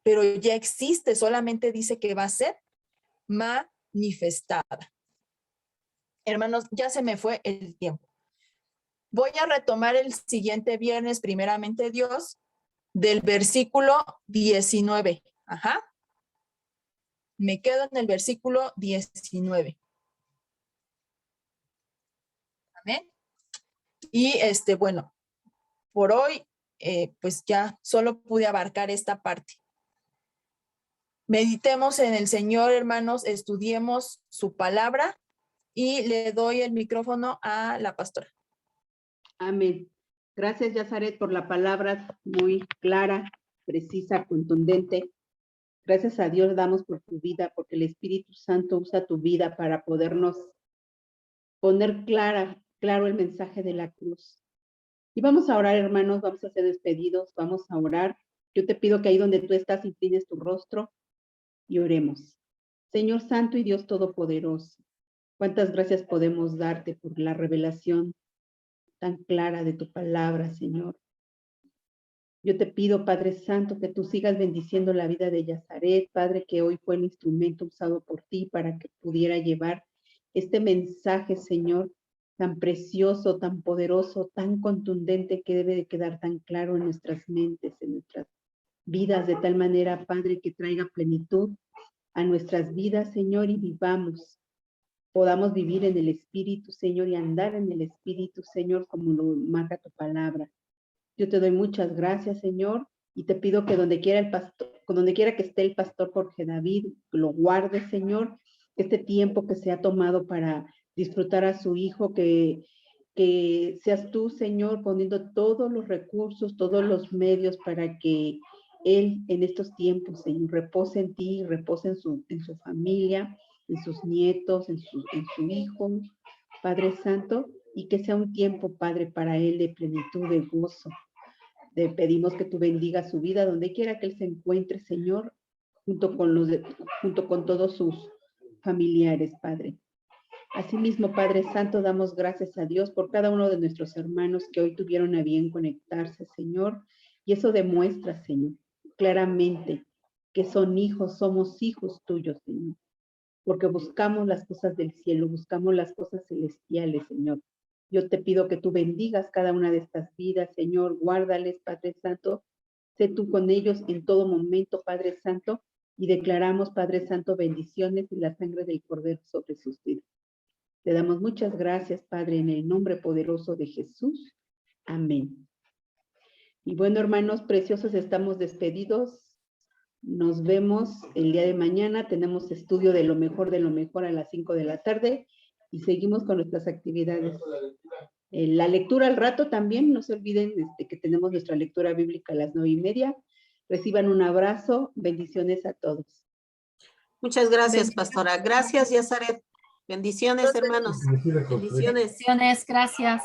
pero ya existe, solamente dice que va a ser manifestada. Hermanos, ya se me fue el tiempo. Voy a retomar el siguiente viernes, primeramente Dios, del versículo 19. Ajá. Me quedo en el versículo 19. Amén. Y bueno, por hoy, pues ya solo pude abarcar esta parte. Meditemos en el Señor, hermanos, estudiemos su palabra y le doy el micrófono a la pastora. Amén. Gracias, Yazaret, por la palabra muy clara, precisa, contundente. Gracias a Dios damos por tu vida, porque el Espíritu Santo usa tu vida para podernos poner claro el mensaje de la cruz. Y vamos a orar, hermanos, vamos a ser despedidos, vamos a orar. Yo te pido que ahí donde tú estás inclines tu rostro y oremos. Señor Santo y Dios Todopoderoso, cuántas gracias podemos darte por la revelación tan clara de tu palabra, Señor. Yo te pido, Padre Santo, que tú sigas bendiciendo la vida de Yazaret, Padre, que hoy fue el instrumento usado por ti para que pudiera llevar este mensaje, Señor, tan precioso, tan poderoso, tan contundente, que debe de quedar tan claro en nuestras mentes, en nuestras vidas, de tal manera, Padre, que traiga plenitud a nuestras vidas, Señor, y podamos vivir en el Espíritu, Señor, y andar en el Espíritu, Señor, como lo marca tu palabra. Yo te doy muchas gracias, Señor, y te pido que donde quiera que esté el pastor Jorge David, lo guarde, Señor, este tiempo que se ha tomado para disfrutar a su hijo, que seas tú, Señor, poniendo todos los recursos, todos los medios para que él en estos tiempos, Señor, repose en ti, repose en su familia, en sus nietos, en su hijo, Padre Santo, y que sea un tiempo, Padre, para él de plenitud, de gozo. Te pedimos que tú bendigas su vida donde quiera que él se encuentre, Señor, junto con todos sus familiares, Padre. Asimismo, Padre Santo, damos gracias a Dios por cada uno de nuestros hermanos que hoy tuvieron a bien conectarse, Señor, y eso demuestra, Señor, claramente que somos hijos tuyos, Señor, porque buscamos las cosas del cielo, buscamos las cosas celestiales, Señor. Yo te pido que tú bendigas cada una de estas vidas, Señor, guárdales, Padre Santo, sé tú con ellos en todo momento, Padre Santo, y declaramos, Padre Santo, bendiciones y la sangre del Cordero sobre sus vidas. Te damos muchas gracias, Padre, en el nombre poderoso de Jesús. Amén. Y bueno, hermanos preciosos, estamos despedidos. Nos vemos el día de mañana. Tenemos estudio de lo mejor a las 5 de la tarde y seguimos con nuestras actividades. La lectura al rato también, no se olviden que tenemos nuestra lectura bíblica a las 9:30. Reciban un abrazo, bendiciones a todos. Muchas gracias, pastora. Gracias, Yazaret. Bendiciones, hermanos. Bendiciones. Bendiciones, gracias.